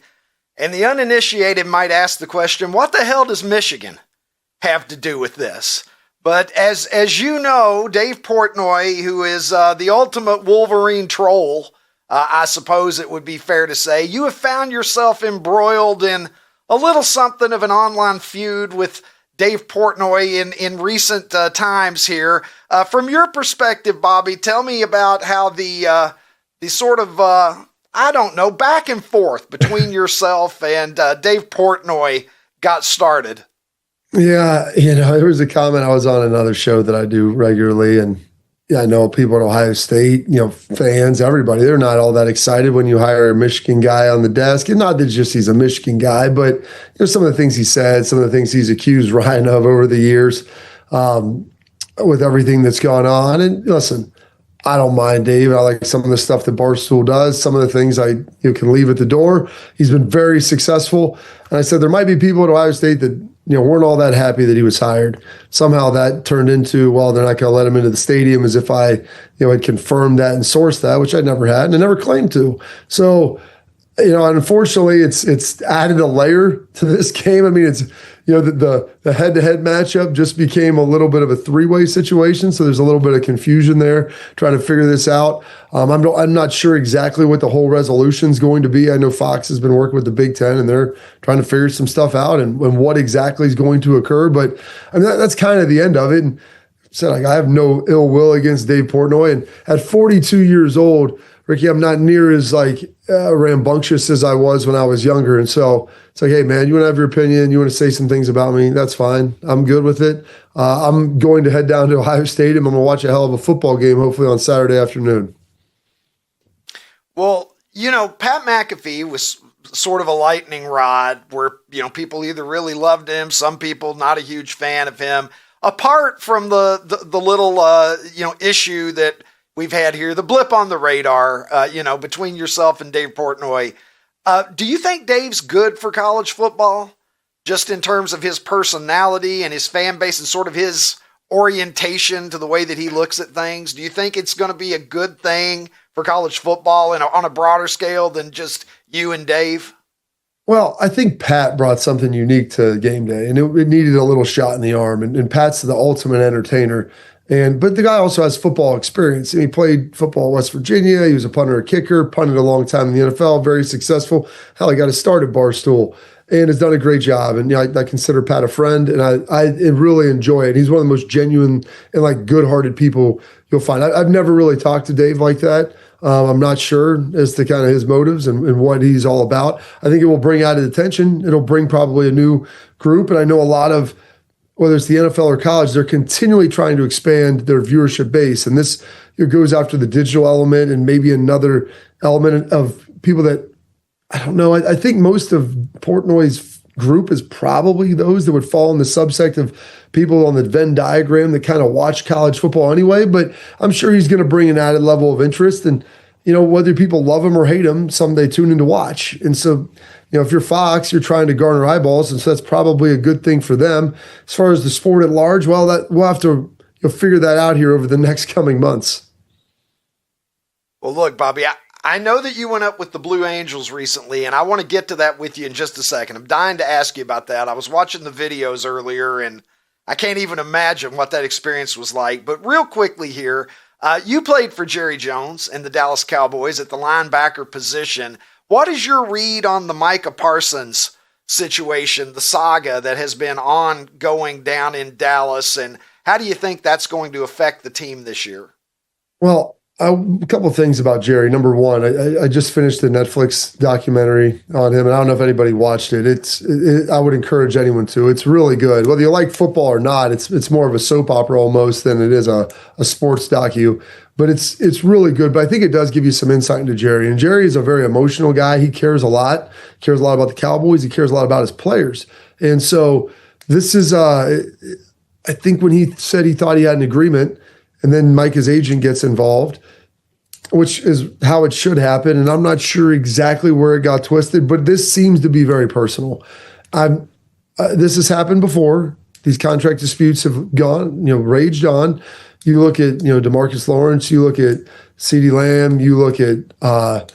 and the uninitiated might ask the question, what the hell does Michigan have to do with this? But as you know, Dave Portnoy, who is the ultimate Wolverine troll, I suppose it would be fair to say, you have found yourself embroiled in a little something of an online feud with Dave Portnoy in recent times here. From your perspective, Bobby, tell me about how the sort of I don't know, back and forth between yourself and Dave Portnoy got started. Yeah, there was a comment. I was on another show that I do regularly, and I know people at Ohio State, fans, everybody, they're not all that excited when you hire a Michigan guy on the desk. And not that just he's a Michigan guy, but some of the things he said, some of the things he's accused Ryan of over the years with everything that's gone on. And listen, I don't mind Dave. I like some of the stuff that Barstool does. Some of the things I can leave at the door. He's been very successful. And I said there might be people at Ohio State that weren't all that happy that he was hired. Somehow that turned into, well, they're not going to let him into the stadium, as if I had confirmed that and sourced that, which I never had and I never claimed to. So, unfortunately, it's added a layer to this game. I mean, it's the head-to-head matchup just became a little bit of a three-way situation. So there's a little bit of confusion there trying to figure this out. I'm not sure exactly what the whole resolution is going to be. I know Fox has been working with the Big Ten and they're trying to figure some stuff out and what exactly is going to occur. But I mean, that's kind of the end of it. And said, I have no ill will against Dave Portnoy. And at 42 years old, Ricky, I'm not near as rambunctious as I was when I was younger. And so it's like, hey, man, you want to have your opinion? You want to say some things about me? That's fine. I'm good with it. I'm going to head down to Ohio Stadium. I'm going to watch a hell of a football game, hopefully on Saturday afternoon. Well, Pat McAfee was sort of a lightning rod where, people either really loved him, some people not a huge fan of him. Apart from the little, issue that we've had here, the blip on the radar, between yourself and Dave Portnoy. Do you think Dave's good for college football, just in terms of his personality and his fan base and sort of his orientation to the way that he looks at things? Do you think it's going to be a good thing for college football on a broader scale than just you and Dave? Well, I think Pat brought something unique to game day, and it needed a little shot in the arm. And Pat's the ultimate entertainer. But the guy also has football experience. And he played football at West Virginia. He was a punter, a kicker, punted a long time in the NFL, very successful. Hell, he got his start at Barstool and has done a great job. And I consider Pat a friend, and I really enjoy it. He's one of the most genuine and good-hearted people you'll find. I've never really talked to Dave like that. I'm not sure as to kind of his motives and what he's all about. I think it will bring added attention. It'll bring probably a new group. And I know a lot of, whether it's the NFL or college, they're continually trying to expand their viewership base. And this goes after the digital element and maybe another element of people that, I don't know, I think most of Portnoy's group is probably those that would fall in the subsect of people on the Venn diagram that kind of watch college football anyway. But I'm sure he's going to bring an added level of interest. And, whether people love him or hate him, some they tune in to watch. And so, if you're Fox, you're trying to garner eyeballs. And so that's probably a good thing for them. As far as the sport at large, well, that we'll have to figure that out here over the next coming months. Well, look, Bobby, I know that you went up with the Blue Angels recently, and I want to get to that with you in just a second. I'm dying to ask you about that. I was watching the videos earlier, and I can't even imagine what that experience was like. But real quickly here, you played for Jerry Jones and the Dallas Cowboys at the linebacker position. What is your read on the Micah Parsons situation, the saga that has been ongoing down in Dallas, and how do you think that's going to affect the team this year? Well, a couple of things about Jerry. Number one, I just finished the Netflix documentary on him, and I don't know if anybody watched it. I would encourage anyone to. It's really good. Whether you like football or not, it's more of a soap opera almost than it is a sports docu. But it's really good. But I think it does give you some insight into Jerry. And Jerry is a very emotional guy. He cares a lot. Cares a lot about the Cowboys. He cares a lot about his players. And so this is, I think when he said he thought he had an agreement, and then Micah's agent gets involved, which is how it should happen. And I'm not sure exactly where it got twisted, but this seems to be very personal. This has happened before. These contract disputes have raged on. You look at, DeMarcus Lawrence, you look at CeeDee Lamb, you look at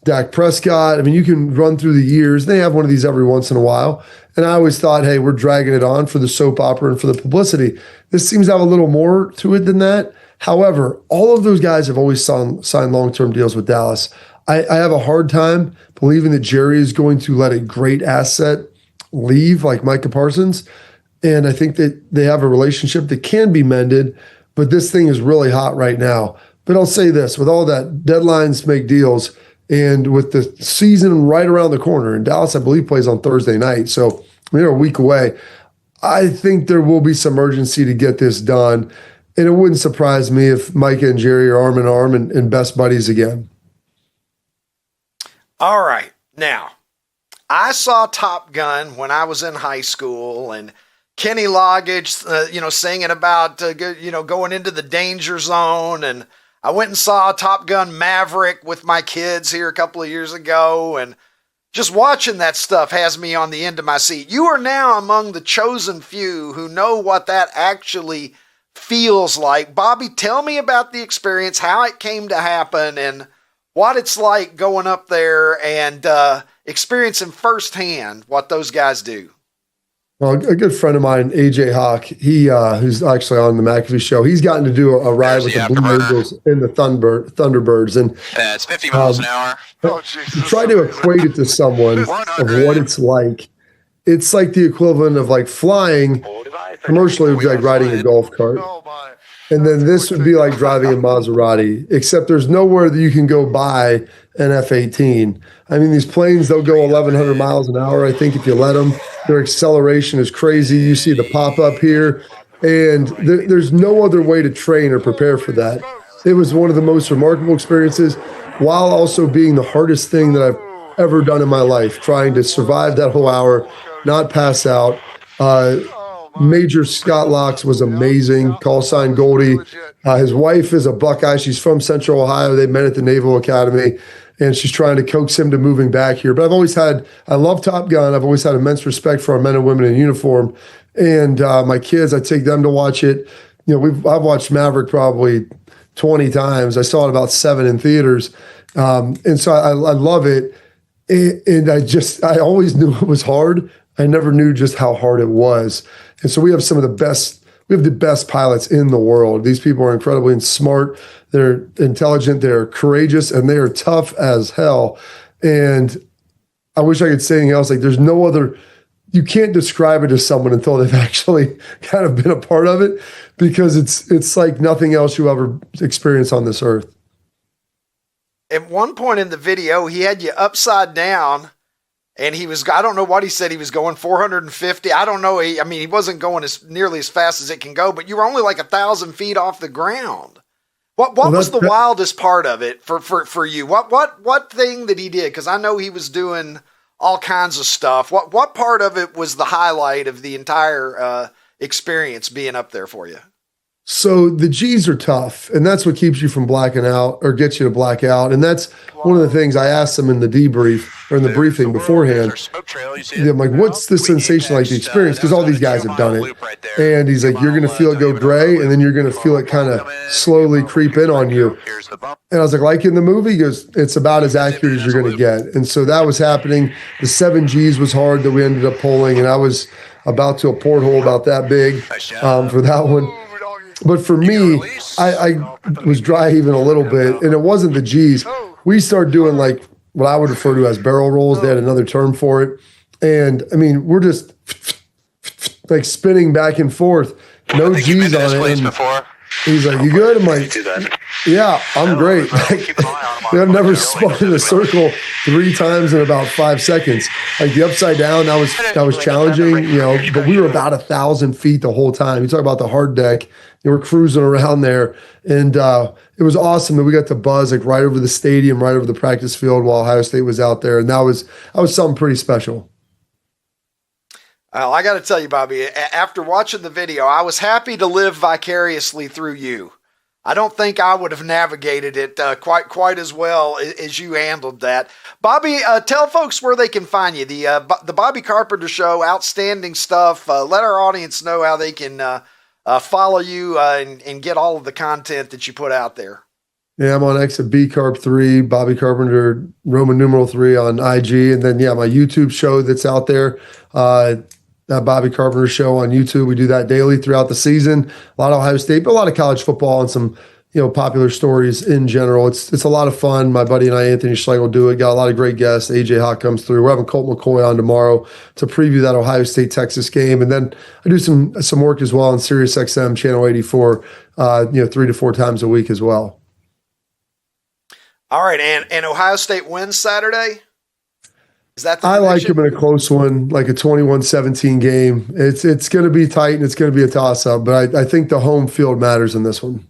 Dak Prescott. I mean, you can run through the years. They have one of these every once in a while. And I always thought, hey, we're dragging it on for the soap opera and for the publicity. This seems to have a little more to it than that. However, all of those guys have always signed long-term deals with Dallas. I have a hard time believing that Jerry is going to let a great asset leave like Micah Parsons. And I think that they have a relationship that can be mended, but this thing is really hot right now. But I'll say this, with all that, deadlines make deals, and with the season right around the corner, and Dallas, I believe, plays on Thursday night, so we're a week away, I think there will be some urgency to get this done. And it wouldn't surprise me if Micah and Jerry are arm in arm and best buddies again. All right. Now, I saw Top Gun when I was in high school, and Kenny Loggins, singing about, going into the danger zone. And I went and saw Top Gun Maverick with my kids here a couple of years ago. And just watching that stuff has me on the end of my seat. You are now among the chosen few who know what that actually feels like. Bobby, tell me about the experience, how it came to happen, and what it's like going up there and experiencing firsthand what those guys do. Well, a good friend of mine, AJ Hawk, who's actually on the McAfee show, he's gotten to do a ride with the Blue Angels and the Thunderbirds. And it's 50 miles an hour. Try to equate it to someone of what it's like. It's like the equivalent of like flying. Commercially, it would be like riding a golf cart. And then this would be like driving a Maserati, except there's nowhere that you can go buy an F-18. I mean, these planes, they'll go 1,100 miles an hour, I think, if you let them. Their acceleration is crazy. You see the pop-up here. And there's no other way to train or prepare for that. It was one of the most remarkable experiences, while also being the hardest thing that I've ever done in my life, trying to survive that whole hour, not pass out. Major Scott Locks was amazing. Call sign Goldie. His wife is a Buckeye. She's from Central Ohio. They met at the Naval Academy, and she's trying to coax him to moving back here. But I love Top Gun. I've always had immense respect for our men and women in uniform. And my kids, I take them to watch it. I've watched Maverick probably 20 times. I saw it about 7 in theaters. And so I love it. And I always knew it was hard. I never knew just how hard it was. And so we have the best pilots in the world. These people are incredibly smart. They're intelligent. They're courageous, and they are tough as hell. And I wish I could say anything else. Like, there's no other, you can't describe it to someone until they've actually kind of been a part of it, because it's like nothing else you ever experience on this earth. At one point in the video, he had you upside down, and I don't know what he said. He was going 450. I don't know. He wasn't going nearly as fast as it can go, but you were only like 1,000 feet off the ground. What was the wildest part of it for you? What thing that he did? Because I know he was doing all kinds of stuff. What part of it was the highlight of the entire experience being up there for you? So the G's are tough, and that's what keeps you from blacking out or gets you to black out. And that's one of the things I asked him in the debrief or in the briefing beforehand. I'm like, what's the sensation like, the experience? Because all these guys have done it. And he's like, you're going to feel it go gray, and then you're going to feel it kind of slowly creep in on you. And I was like in the movie? He goes, it's about as accurate as you're going to get. And so that was happening. The 7 G's was hard that we ended up pulling, and I was about to a porthole about that big for that one. But for me, I was dry even a little bit, and it wasn't the G's. We started doing like what I would refer to as barrel rolls. They had another term for it. And I mean, we're just like spinning back and forth. No G's on it. And he's like, "You good?" I'm like, "Yeah, I'm great." Like, I've never spun in a circle 3 times in about 5 seconds. Like the upside down, that was challenging, you know, but we were about 1,000 feet the whole time. You talk about the hard deck, you were cruising around there. And it was awesome that we got to buzz like right over the stadium, right over the practice field while Ohio State was out there. And that was something pretty special. I got to tell you, Bobby, after watching the video, I was happy to live vicariously through you. I don't think I would have navigated it quite as well as you handled that. Bobby, tell folks where they can find you. The Bobby Carpenter Show, outstanding stuff. Let our audience know how they can follow you and get all of the content that you put out there. Yeah, I'm on X at BCarp3, Bobby Carpenter, Roman numeral 3 on IG. And then, my YouTube show that's out there, that Bobby Carpenter Show on YouTube. We do that daily throughout the season. A lot of Ohio State, but a lot of college football and some, popular stories in general. It's a lot of fun. My buddy and I, Anthony Schlegel, do it. Got a lot of great guests. AJ Hawk comes through. We're having Colt McCoy on tomorrow to preview that Ohio State-Texas game. And then I do some work as well on Sirius XM Channel 84, 3 to 4 times a week as well. All right, and Ohio State wins Saturday? Is that the I like prediction? him in a close one, like a 21-17 game. It's going to be tight and it's going to be a toss-up, but I think the home field matters in this one.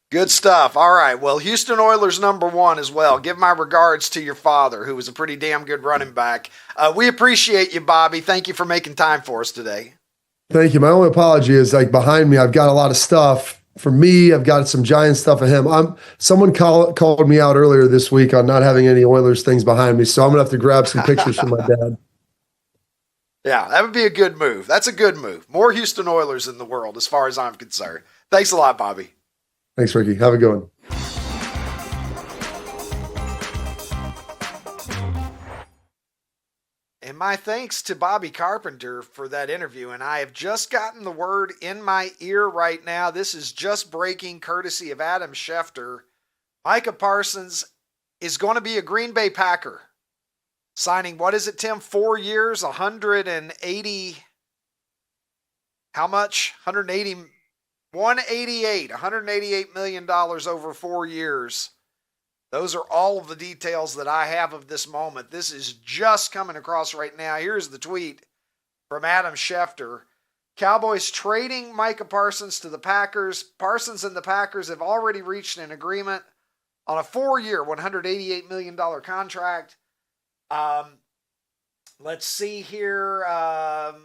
Good stuff. All right. Well, Houston Oilers #1 as well. Give my regards to your father, who was a pretty damn good running back. We appreciate you, Bobby. Thank you for making time for us today. Thank you. My only apology is like behind me, I've got a lot of stuff. For me, I've got some Giant stuff of him. Someone called me out earlier this week on not having any Oilers things behind me, so I'm gonna have to grab some pictures from my dad. Yeah, that would be a good move. That's a good move. More Houston Oilers in the world, as far as I'm concerned. Thanks a lot, Bobby. Thanks, Ricky. Have a good one. And my thanks to Bobby Carpenter for that interview. And I have just gotten the word in my ear right now. This is just breaking courtesy of Adam Schefter. Micah Parsons is going to be a Green Bay Packer. Signing, what is it, Tim? 4 years, 180. How much? $188 million over 4 years. Those are all of the details that I have of this moment. This is just coming across right now. Here's the tweet from Adam Schefter. Cowboys trading Micah Parsons to the Packers. Parsons and the Packers have already reached an agreement on a 4-year, $188 million contract. Let's see here. All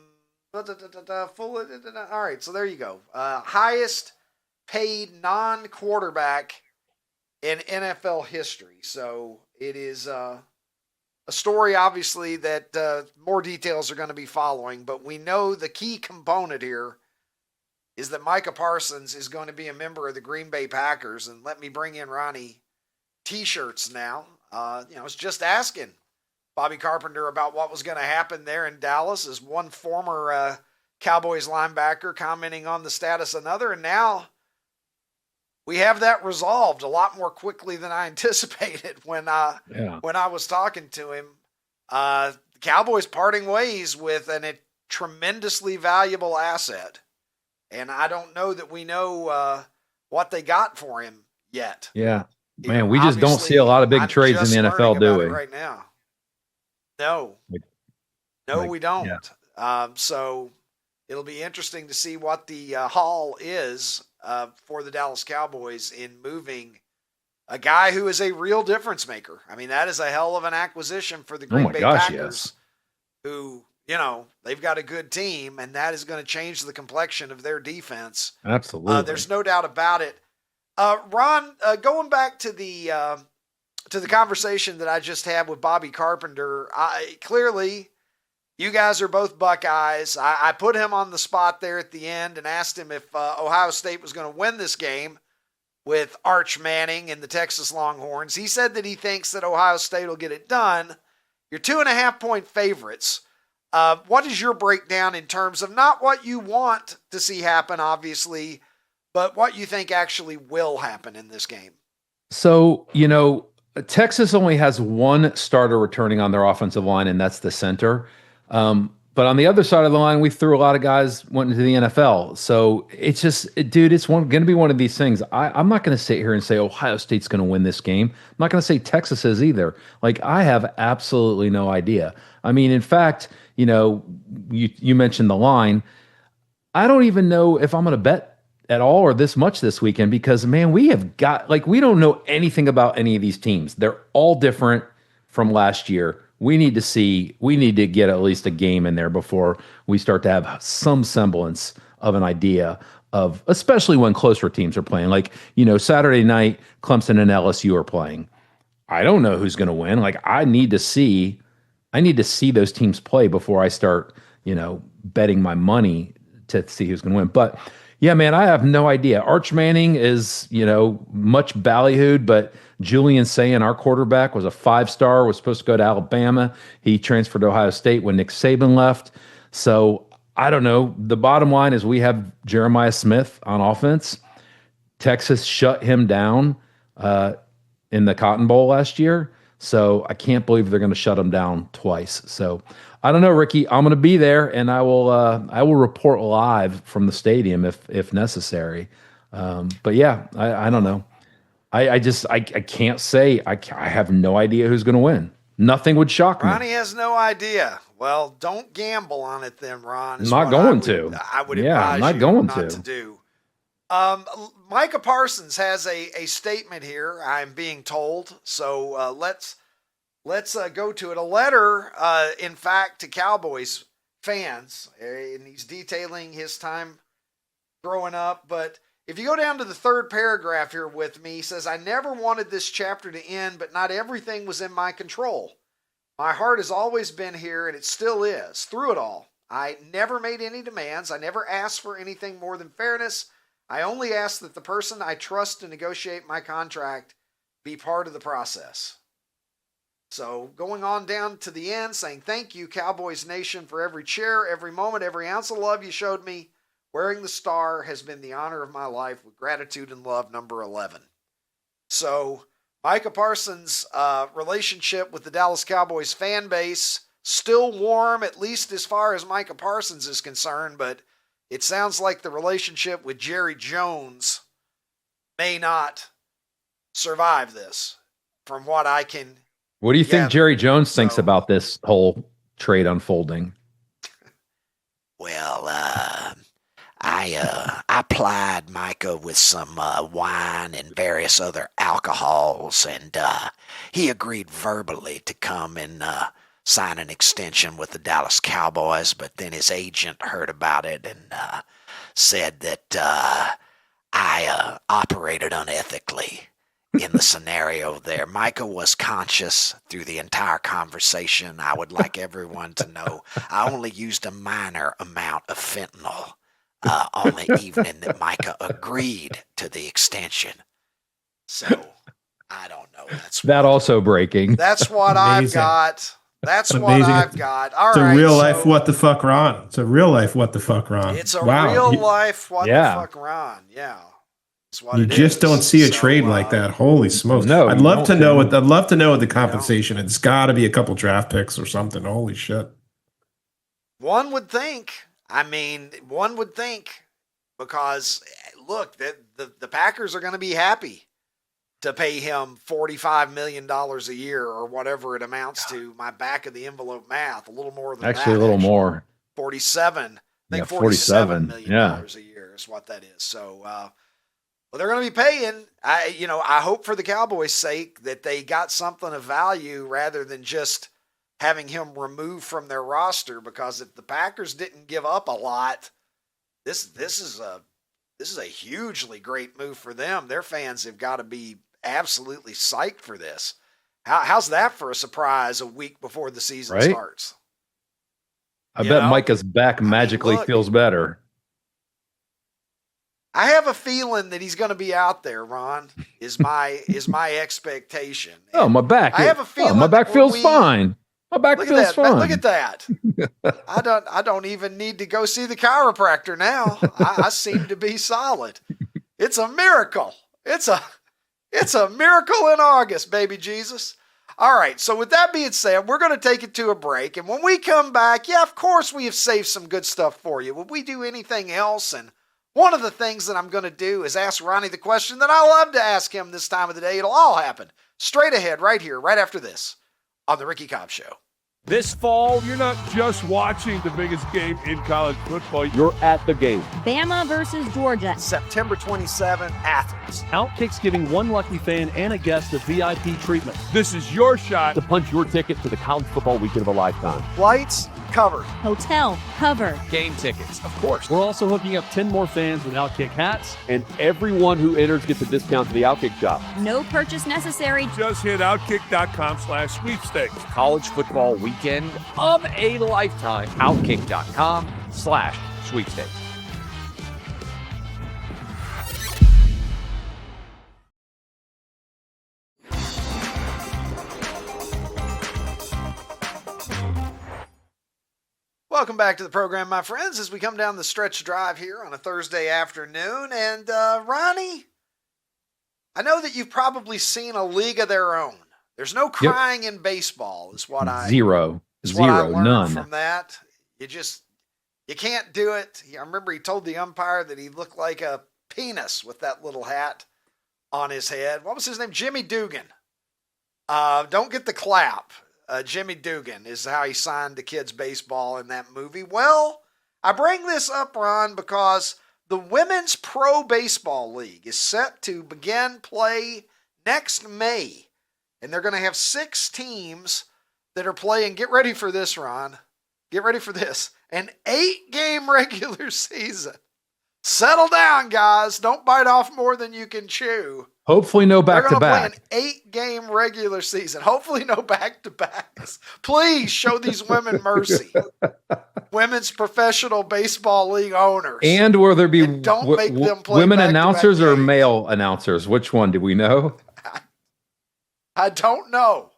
right, so there you go. Highest paid non-quarterback in NFL history. So it is a story, obviously, that more details are going to be following. But we know the key component here is that Micah Parsons is going to be a member of the Green Bay Packers. And let me bring in Ronnie T-shirts now. I was just asking Bobby Carpenter about what was going to happen there in Dallas as one former Cowboys linebacker commenting on the status of another. And now we have that resolved a lot more quickly than I anticipated when I was talking to him. The Cowboys parting ways with a tremendously valuable asset. And I don't know that we know what they got for him yet. Yeah. Man, we just don't see a lot of big trades in the NFL, do we? Right now. No, we don't. Yeah. So it'll be interesting to see what the haul is for the Dallas Cowboys in moving a guy who is a real difference maker. I mean, that is a hell of an acquisition for the Green Bay Packers, who, they've got a good team, and that is going to change the complexion of their defense. Absolutely. There's no doubt about it. Ron, going back to the conversation that I just had with Bobby Carpenter, clearly you guys are both Buckeyes. I put him on the spot there at the end and asked him if Ohio State was going to win this game with Arch Manning and the Texas Longhorns. He said that he thinks that Ohio State will get it done. You're 2.5-point favorites. What is your breakdown in terms of not what you want to see happen, obviously, but what you think actually will happen in this game? So, Texas only has one starter returning on their offensive line, and that's the center. But on the other side of the line, we threw a lot of guys went into the NFL. So it's just, dude, it's going to be one of these things. I'm not going to sit here and say Ohio State's going to win this game. I'm not going to say Texas is either. Like, I have absolutely no idea. I mean, in fact, you mentioned the line. I don't even know if I'm going to bet at all or this much this weekend because, man, we don't know anything about any of these teams. They're all different from last year. We need to get at least a game in there before we start to have some semblance of an idea of, especially when closer teams are playing. Like, Saturday night, Clemson and LSU are playing. I don't know who's going to win. Like, I need to see those teams play before I start, betting my money to see who's going to win. But yeah, man, I have no idea. Arch Manning is, much ballyhooed, but Julian Sayin, our quarterback, was a 5-star, was supposed to go to Alabama. He transferred to Ohio State when Nick Saban left. So I don't know. The bottom line is we have Jeremiah Smith on offense. Texas shut him down in the Cotton Bowl last year. So I can't believe they're going to shut him down twice. So I don't know, Ricky. I'm going to be there, and I will report live from the stadium if necessary. But yeah, I don't know. I can't say. I have no idea who's going to win. Nothing would shock me. Ronnie has no idea. Well, don't gamble on it then, Ron. I'm not going to. I would advise I'm not you going not to do. Micah Parsons has a statement here, I'm being told. So let's go to it. A letter, in fact, to Cowboys fans, and he's detailing his time growing up. But if you go down to the third paragraph here with me, he says, I never wanted this chapter to end, but not everything was in my control. My heart has always been here, and it still is, through it all. I never made any demands. I never asked for anything more than fairness. I only asked that the person I trust to negotiate my contract be part of the process. So going on down to the end, saying thank you, Cowboys Nation, for every cheer, every moment, every ounce of love you showed me. Wearing the star has been the honor of my life. With gratitude and love, number 11. So Micah Parsons' relationship with the Dallas Cowboys fan base, still warm, at least as far as Micah Parsons is concerned, but it sounds like the relationship with Jerry Jones may not survive this, from what I can. What do you think Jerry Jones thinks about this whole trade unfolding? Well, I plied Micah with some wine and various other alcohols, and he agreed verbally to come and sign an extension with the Dallas Cowboys, but then his agent heard about it and said that I operated unethically in the scenario there. Micah was conscious through the entire conversation. I would like everyone to know I only used a minor amount of fentanyl on the evening that Micah agreed to the extension. So I don't know. That's also breaking. That's what I've got. That's Amazing. what I've got. All it's right. It's a real life what the fuck Ron. It's a real life what the fuck Ron. It's a real life what the fuck Ron. Yeah. You just don't see a trade like that. Holy smokes! No, I'd love to know what the compensation. It's got to be a couple draft picks or something. Holy shit! One would think. I mean, one would think, because look, the Packers are going to be happy to pay him $45 million a year or whatever it amounts to. My back of the envelope math, a little more than actually a little more. 47. I think $47 million a year is what that is. So. Well, they're going to be paying. I hope for the Cowboys' sake that they got something of value rather than just having him removed from their roster. Because if the Packers didn't give up a lot, this is a hugely great move for them. Their fans have got to be absolutely psyched for this. How's that for a surprise a week before the season starts? I bet Micah's back magically feels better. I have a feeling that he's going to be out there, Ron, is my expectation. Oh, my back. I have a feeling my back feels fine. My back feels fine. Look at that. I don't even need to go see the chiropractor now. I seem to be solid. It's a miracle. It's It's a miracle in August, baby Jesus. All right, so with that being said, we're going to take it to a break. And when we come back, yeah, of course we have saved some good stuff for you. Would we do anything else? And one of the things that I'm going to do is ask Ronnie the question that I love to ask him this time of the day. It'll all happen straight ahead right here, right after this on The Ricky Cobb Show. This fall, you're not just watching the biggest game in college football. You're at the game. Bama versus Georgia. September 27th, Athens. Outkick's giving one lucky fan and a guest a VIP treatment This is your shot to punch your ticket to the college football weekend of a lifetime. Flights covered. Hotel covered. Game tickets, of course. We're also hooking up 10 more fans with Outkick hats, and everyone who enters gets a discount to the Outkick shop. No purchase necessary. Just hit outkick.com/sweepstakes. College football weekend of a lifetime. Outkick.com/sweepstakes. Welcome back to the program, my friends, as we come down the stretch drive here on a Thursday afternoon. And Ronnie, I know that you've probably seen a league of their own. There's no crying in baseball, is what I Zero, learned none from that. You can't do it. I remember he told the umpire that he looked like a penis with that little hat on his head. What was his name? Jimmy Dugan. Don't get the clap. Jimmy Dugan is how he signed the kids' baseball in that movie. Well, I bring this up, Ron, because the Women's Pro Baseball League is set to begin play next May. And they're going to have 6 teams that are playing. Get ready for this, Ron. Get ready for this. An 8-game regular season. Settle down, guys. Don't bite off more than you can chew. Hopefully no back-to-back. They're going to play an 8-game regular season. Hopefully no back-to-backs. Please show these women mercy. Women's Professional Baseball League owners. And will there be don't make them play women back-to-back announcers or games. male announcers? Which one do we know? I don't know.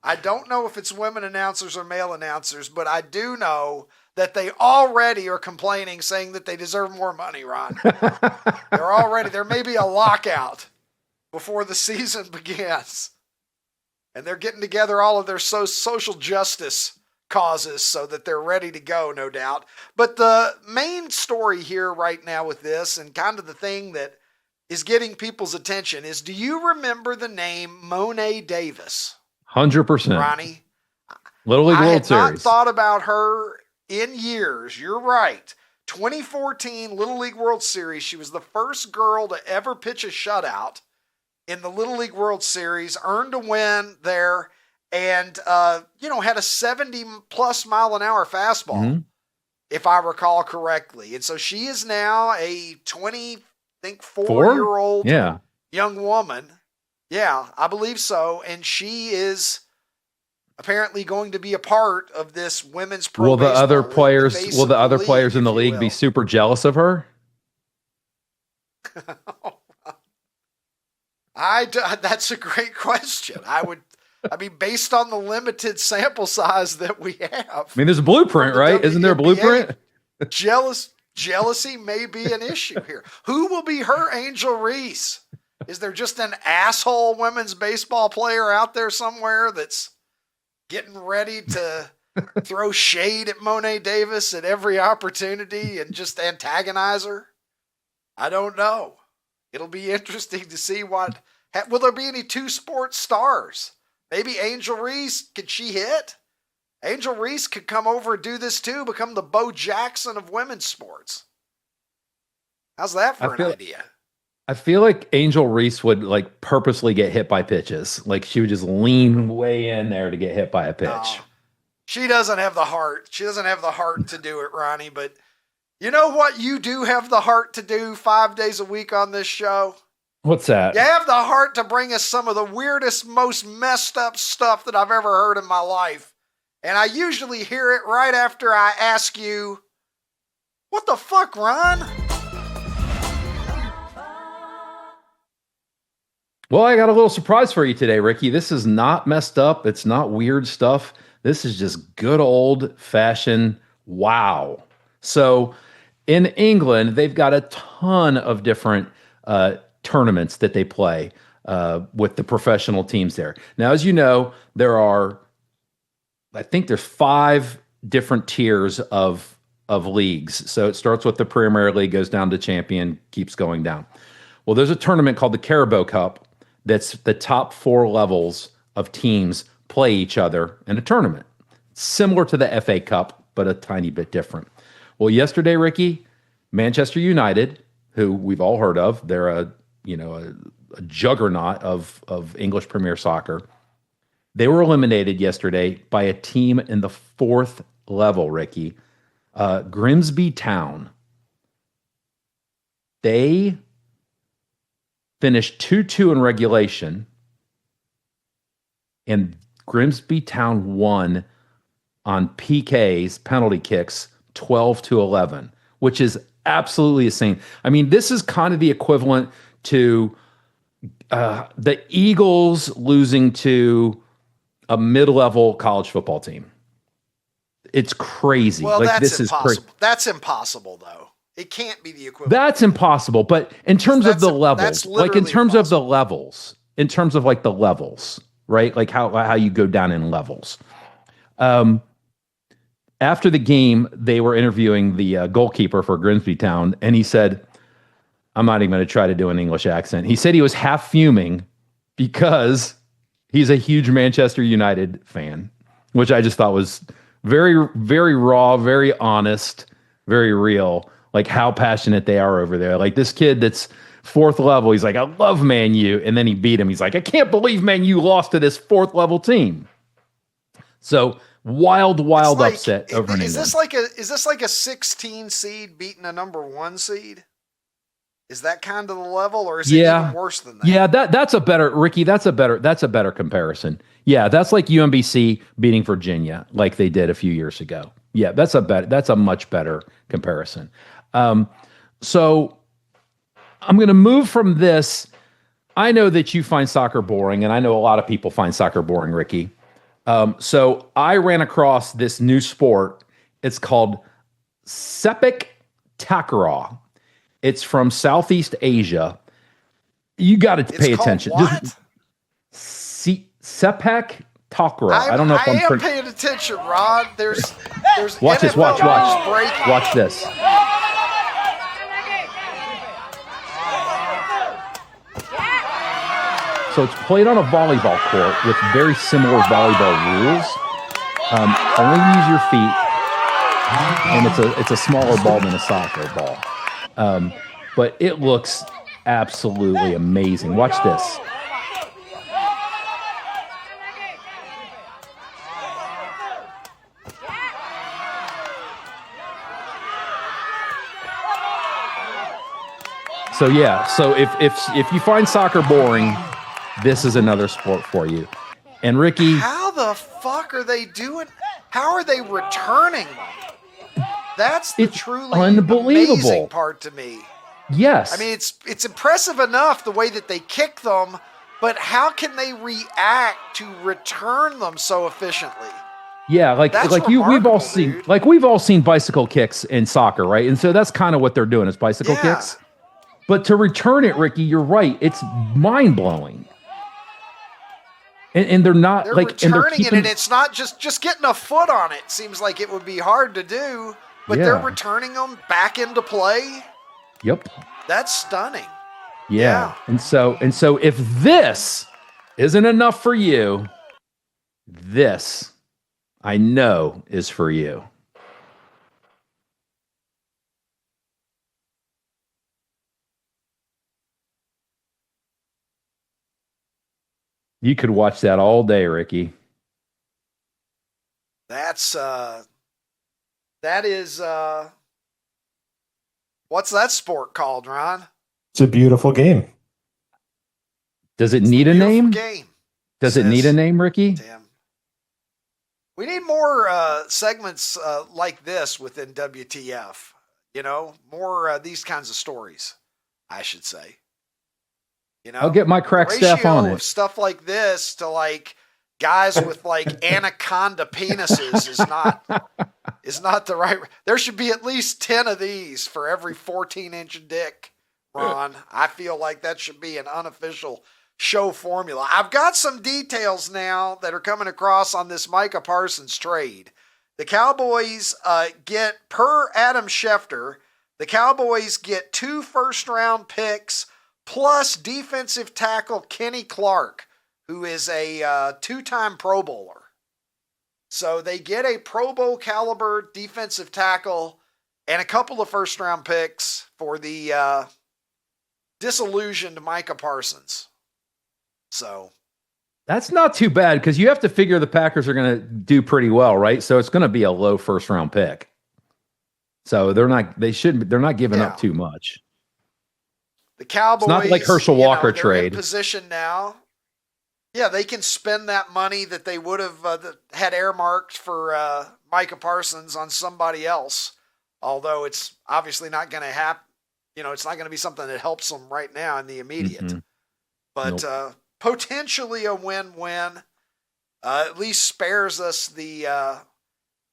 I don't know if it's women announcers or male announcers, but I do know that they already are complaining, saying that they deserve more money, Ron. There may be a lockout before the season begins. And they're getting together all of their social justice causes so that they're ready to go, no doubt. But the main story here right now with this, and kind of the thing that is getting people's attention, is, do you remember the name Monet Davis? 100%. Ronnie? Little League I World had Series. not thought about her in years. You're right. 2014 Little League World Series. She was the first girl to ever pitch a shutout in the Little League World Series, earned a win there, and, had a 70-plus mile-an-hour fastball, if I recall correctly. And so she is now a 24-year-old young woman. Yeah, I believe so. And she is apparently going to be a part of this women's pro. Will the other players in the league will. be super jealous of her? That's a great question. Based on the limited sample size that we have. I mean, there's a blueprint, right? Isn't there a blueprint? Jealousy may be an issue here. Who will be her Angel Reese? Is there just an asshole women's baseball player out there somewhere that's getting ready to throw shade at Monet Davis at every opportunity and just antagonize her? I don't know. It'll be interesting to see will there be any 2 sports stars? Maybe Angel Reese, could she hit? Angel Reese could come over and do this too, become the Bo Jackson of women's sports. How's that for an idea? I feel like Angel Reese would purposely get hit by pitches. Like she would just lean way in there to get hit by a pitch. No, she doesn't have the heart. She doesn't have the heart to do it, Ronnie. But you know what you do have the heart to do 5 days a week on this show? What's that? You have the heart to bring us some of the weirdest, most messed up stuff that I've ever heard in my life. And I usually hear it right after I ask you, what the fuck, Ron? Well, I got a little surprise for you today, Ricky. This is not messed up. It's not weird stuff. This is just good old-fashioned wow. So in England, they've got a ton of different tournaments that they play. with the professional teams there. Now, as you know, I think there's 5 different tiers of leagues. So it starts with the Premier League, goes down to champion, keeps going down. Well, there's a tournament called the Carabao Cup that's the top 4 levels of teams play each other in a tournament. Similar to the FA Cup, but a tiny bit different. Well, yesterday, Ricky, Manchester United, who we've all heard of, they're a juggernaut of English Premier Soccer. They were eliminated yesterday by a team in the 4th level, Ricky. Grimsby Town. They finished 2-2 in regulation, and Grimsby Town won on PKs, penalty kicks, 12-11, which is absolutely insane. I mean, this is kind of the equivalent to the Eagles losing to a mid-level college football team. It's crazy. Well, this is crazy. That's impossible, though. It can't be the equivalent. That's impossible. But in terms of the levels, like in terms of the levels, in terms of like the levels, right? Like how you go down in levels. After the game, they were interviewing the goalkeeper for Grimsby Town, and he said, I'm not even going to try to do an English accent. He said he was half fuming because he's a huge Manchester United fan, which I just thought was very, very raw, very honest, very real, like how passionate they are over there. Like this kid that's 4th level, he's like, I love Man U. And then he beat him. He's like, I can't believe Man U lost to this 4th level team. So wild upset over in England. Is this like a 16 seed beating a number 1 seed? Is that kind of the level, or is it even worse than that? Yeah, that's a better, Ricky. That's a better comparison. Yeah, that's like UMBC beating Virginia, like they did a few years ago. Yeah, that's a much better comparison. So I'm going to move from this. I know that you find soccer boring, and I know a lot of people find soccer boring, Ricky. So I ran across this new sport. It's called Sepak Takraw. It's from Southeast Asia. You got to pay attention. What? Sepak Takraw. I don't know if I'm paying attention, Rod. There's watch this. Watch this. So it's played on a volleyball court with very similar volleyball rules. Only use your feet, and it's a smaller ball than a soccer ball. But it looks absolutely amazing. Watch this. So yeah, so if you find soccer boring, this is another sport for you. And Ricky, how the fuck are they doing? How are they returning them? That's the truly amazing part to me. Yes. I mean, it's impressive enough the way that they kick them, but how can they react to return them so efficiently? Yeah, we've all seen bicycle kicks in soccer, right? And so that's kind of what they're doing is bicycle kicks. But to return it, Ricky, you're right. It's mind-blowing. And they're not they're like returning it, and it's not just getting a foot on it. Seems like it would be hard to do, but they're returning them back into play. Yep. That's stunning. Yeah. And so if this isn't enough for you, this I know is for you. You could watch that all day, Ricky. That is what's that sport called, Ron? It's a beautiful game. Does it need a name? Does it need a name, Ricky? Damn. We need more segments like this within WTF. You know, more these kinds of stories, I should say. You know, I'll get my crack staff on it. Of stuff like this to like guys with like anaconda penises is not the right. There should be at least 10 of these for every 14-inch dick, Ron. I feel like that should be an unofficial show formula. I've got some details now that are coming across on this Micah Parsons trade. The Cowboys get, per Adam Schefter, the Cowboys get 2 first-round picks plus defensive tackle Kenny Clark, who is a 2-time Pro Bowler. So they get a Pro Bowl caliber defensive tackle and a couple of first-round picks for the disillusioned Micah Parsons. So that's not too bad because you have to figure the Packers are going to do pretty well, right? So it's going to be a low first-round pick. So they're not giving up too much. The Cowboys, it's not like Herschel Walker trade. In position now. Yeah, they can spend that money that they would have had earmarked for Micah Parsons on somebody else. Although it's obviously not going to happen. It's not going to be something that helps them right now in the immediate. Mm-hmm. But potentially a win-win. At least spares us the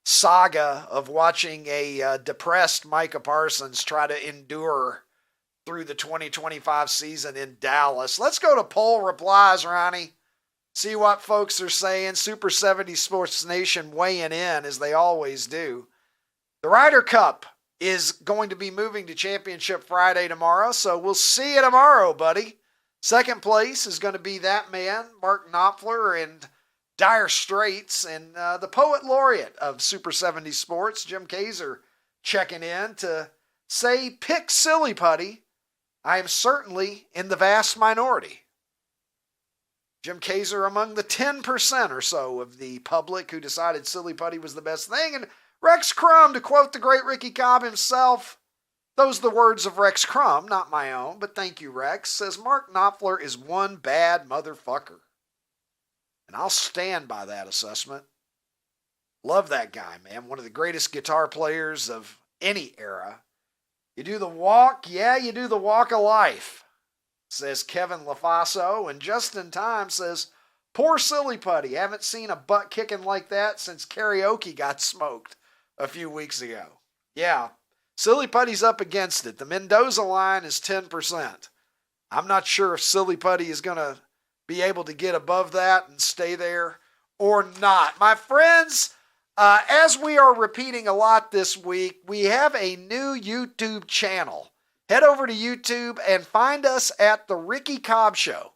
saga of watching a depressed Micah Parsons try to endure through the 2025 season in Dallas. Let's go to poll replies, Ronnie. See what folks are saying. Super 70 Sports Nation weighing in, as they always do. The Ryder Cup is going to be moving to Championship Friday tomorrow, so we'll see you tomorrow, buddy. Second place is going to be that man, Mark Knopfler, in dire straits, and the poet laureate of Super 70 Sports, Jim Kaiser, checking in to say, pick Silly Putty. I am certainly in the vast minority. Jim Kaiser among the 10% or so of the public who decided Silly Putty was the best thing. And Rex Crum, to quote the great Ricky Cobb himself, those are the words of Rex Crum, not my own, but thank you, Rex, says Mark Knopfler is one bad motherfucker. And I'll stand by that assessment. Love that guy, man. One of the greatest guitar players of any era. You do the walk, yeah, you do the walk of life, says Kevin LaFaso. And Just in Time says, poor Silly Putty. Haven't seen a butt kicking like that since karaoke got smoked a few weeks ago. Yeah, Silly Putty's up against it. The Mendoza line is 10%. I'm not sure if Silly Putty is going to be able to get above that and stay there or not. My friends, as we are repeating a lot this week, we have a new YouTube channel. Head over to YouTube and find us at The Ricky Cobb Show.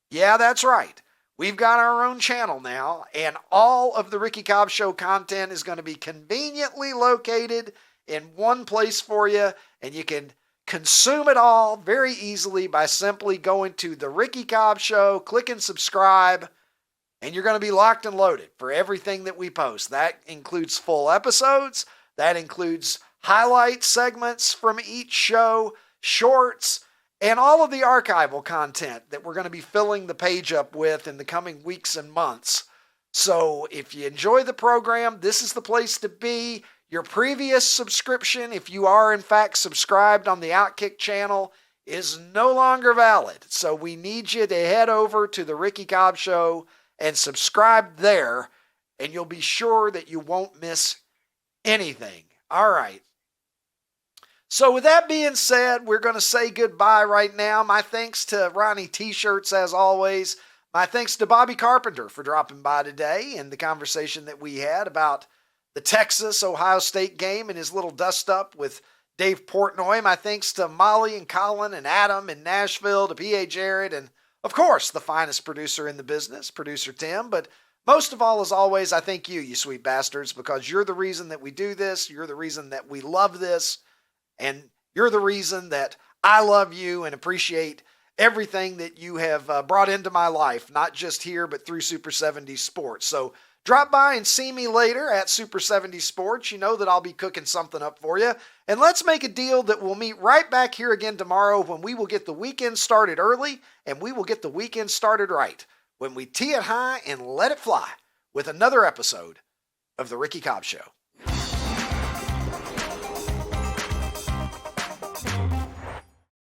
Yeah, that's right. We've got our own channel now, and all of the Ricky Cobb Show content is going to be conveniently located in one place for you, and you can consume it all very easily by simply going to The Ricky Cobb Show, clicking subscribe, and you're going to be locked and loaded for everything that we post. That includes full episodes. That includes highlight segments from each show, shorts, and all of the archival content that we're going to be filling the page up with in the coming weeks and months. So if you enjoy the program, this is the place to be. Your previous subscription, if you are in fact subscribed on the Outkick channel, is no longer valid. So we need you to head over to The Ricky Cobb Show and subscribe there, and you'll be sure that you won't miss anything. All right. So with that being said, we're going to say goodbye right now. My thanks to Ronnie T-Shirts, as always. My thanks to Bobby Carpenter for dropping by today and the conversation that we had about the Texas-Ohio State game and his little dust-up with Dave Portnoy. My thanks to Molly and Colin and Adam in Nashville, to P.A. Jarrett, and, of course, the finest producer in the business, Producer Tim. But most of all, as always, I thank you, you sweet bastards, because you're the reason that we do this. You're the reason that we love this. And you're the reason that I love you and appreciate everything that you have brought into my life, not just here, but through Super 70 Sports. So drop by and see me later at Super 70 Sports. You know that I'll be cooking something up for you. And let's make a deal that we'll meet right back here again tomorrow when we will get the weekend started early and we will get the weekend started right, when we tee it high and let it fly with another episode of The Ricky Cobb Show.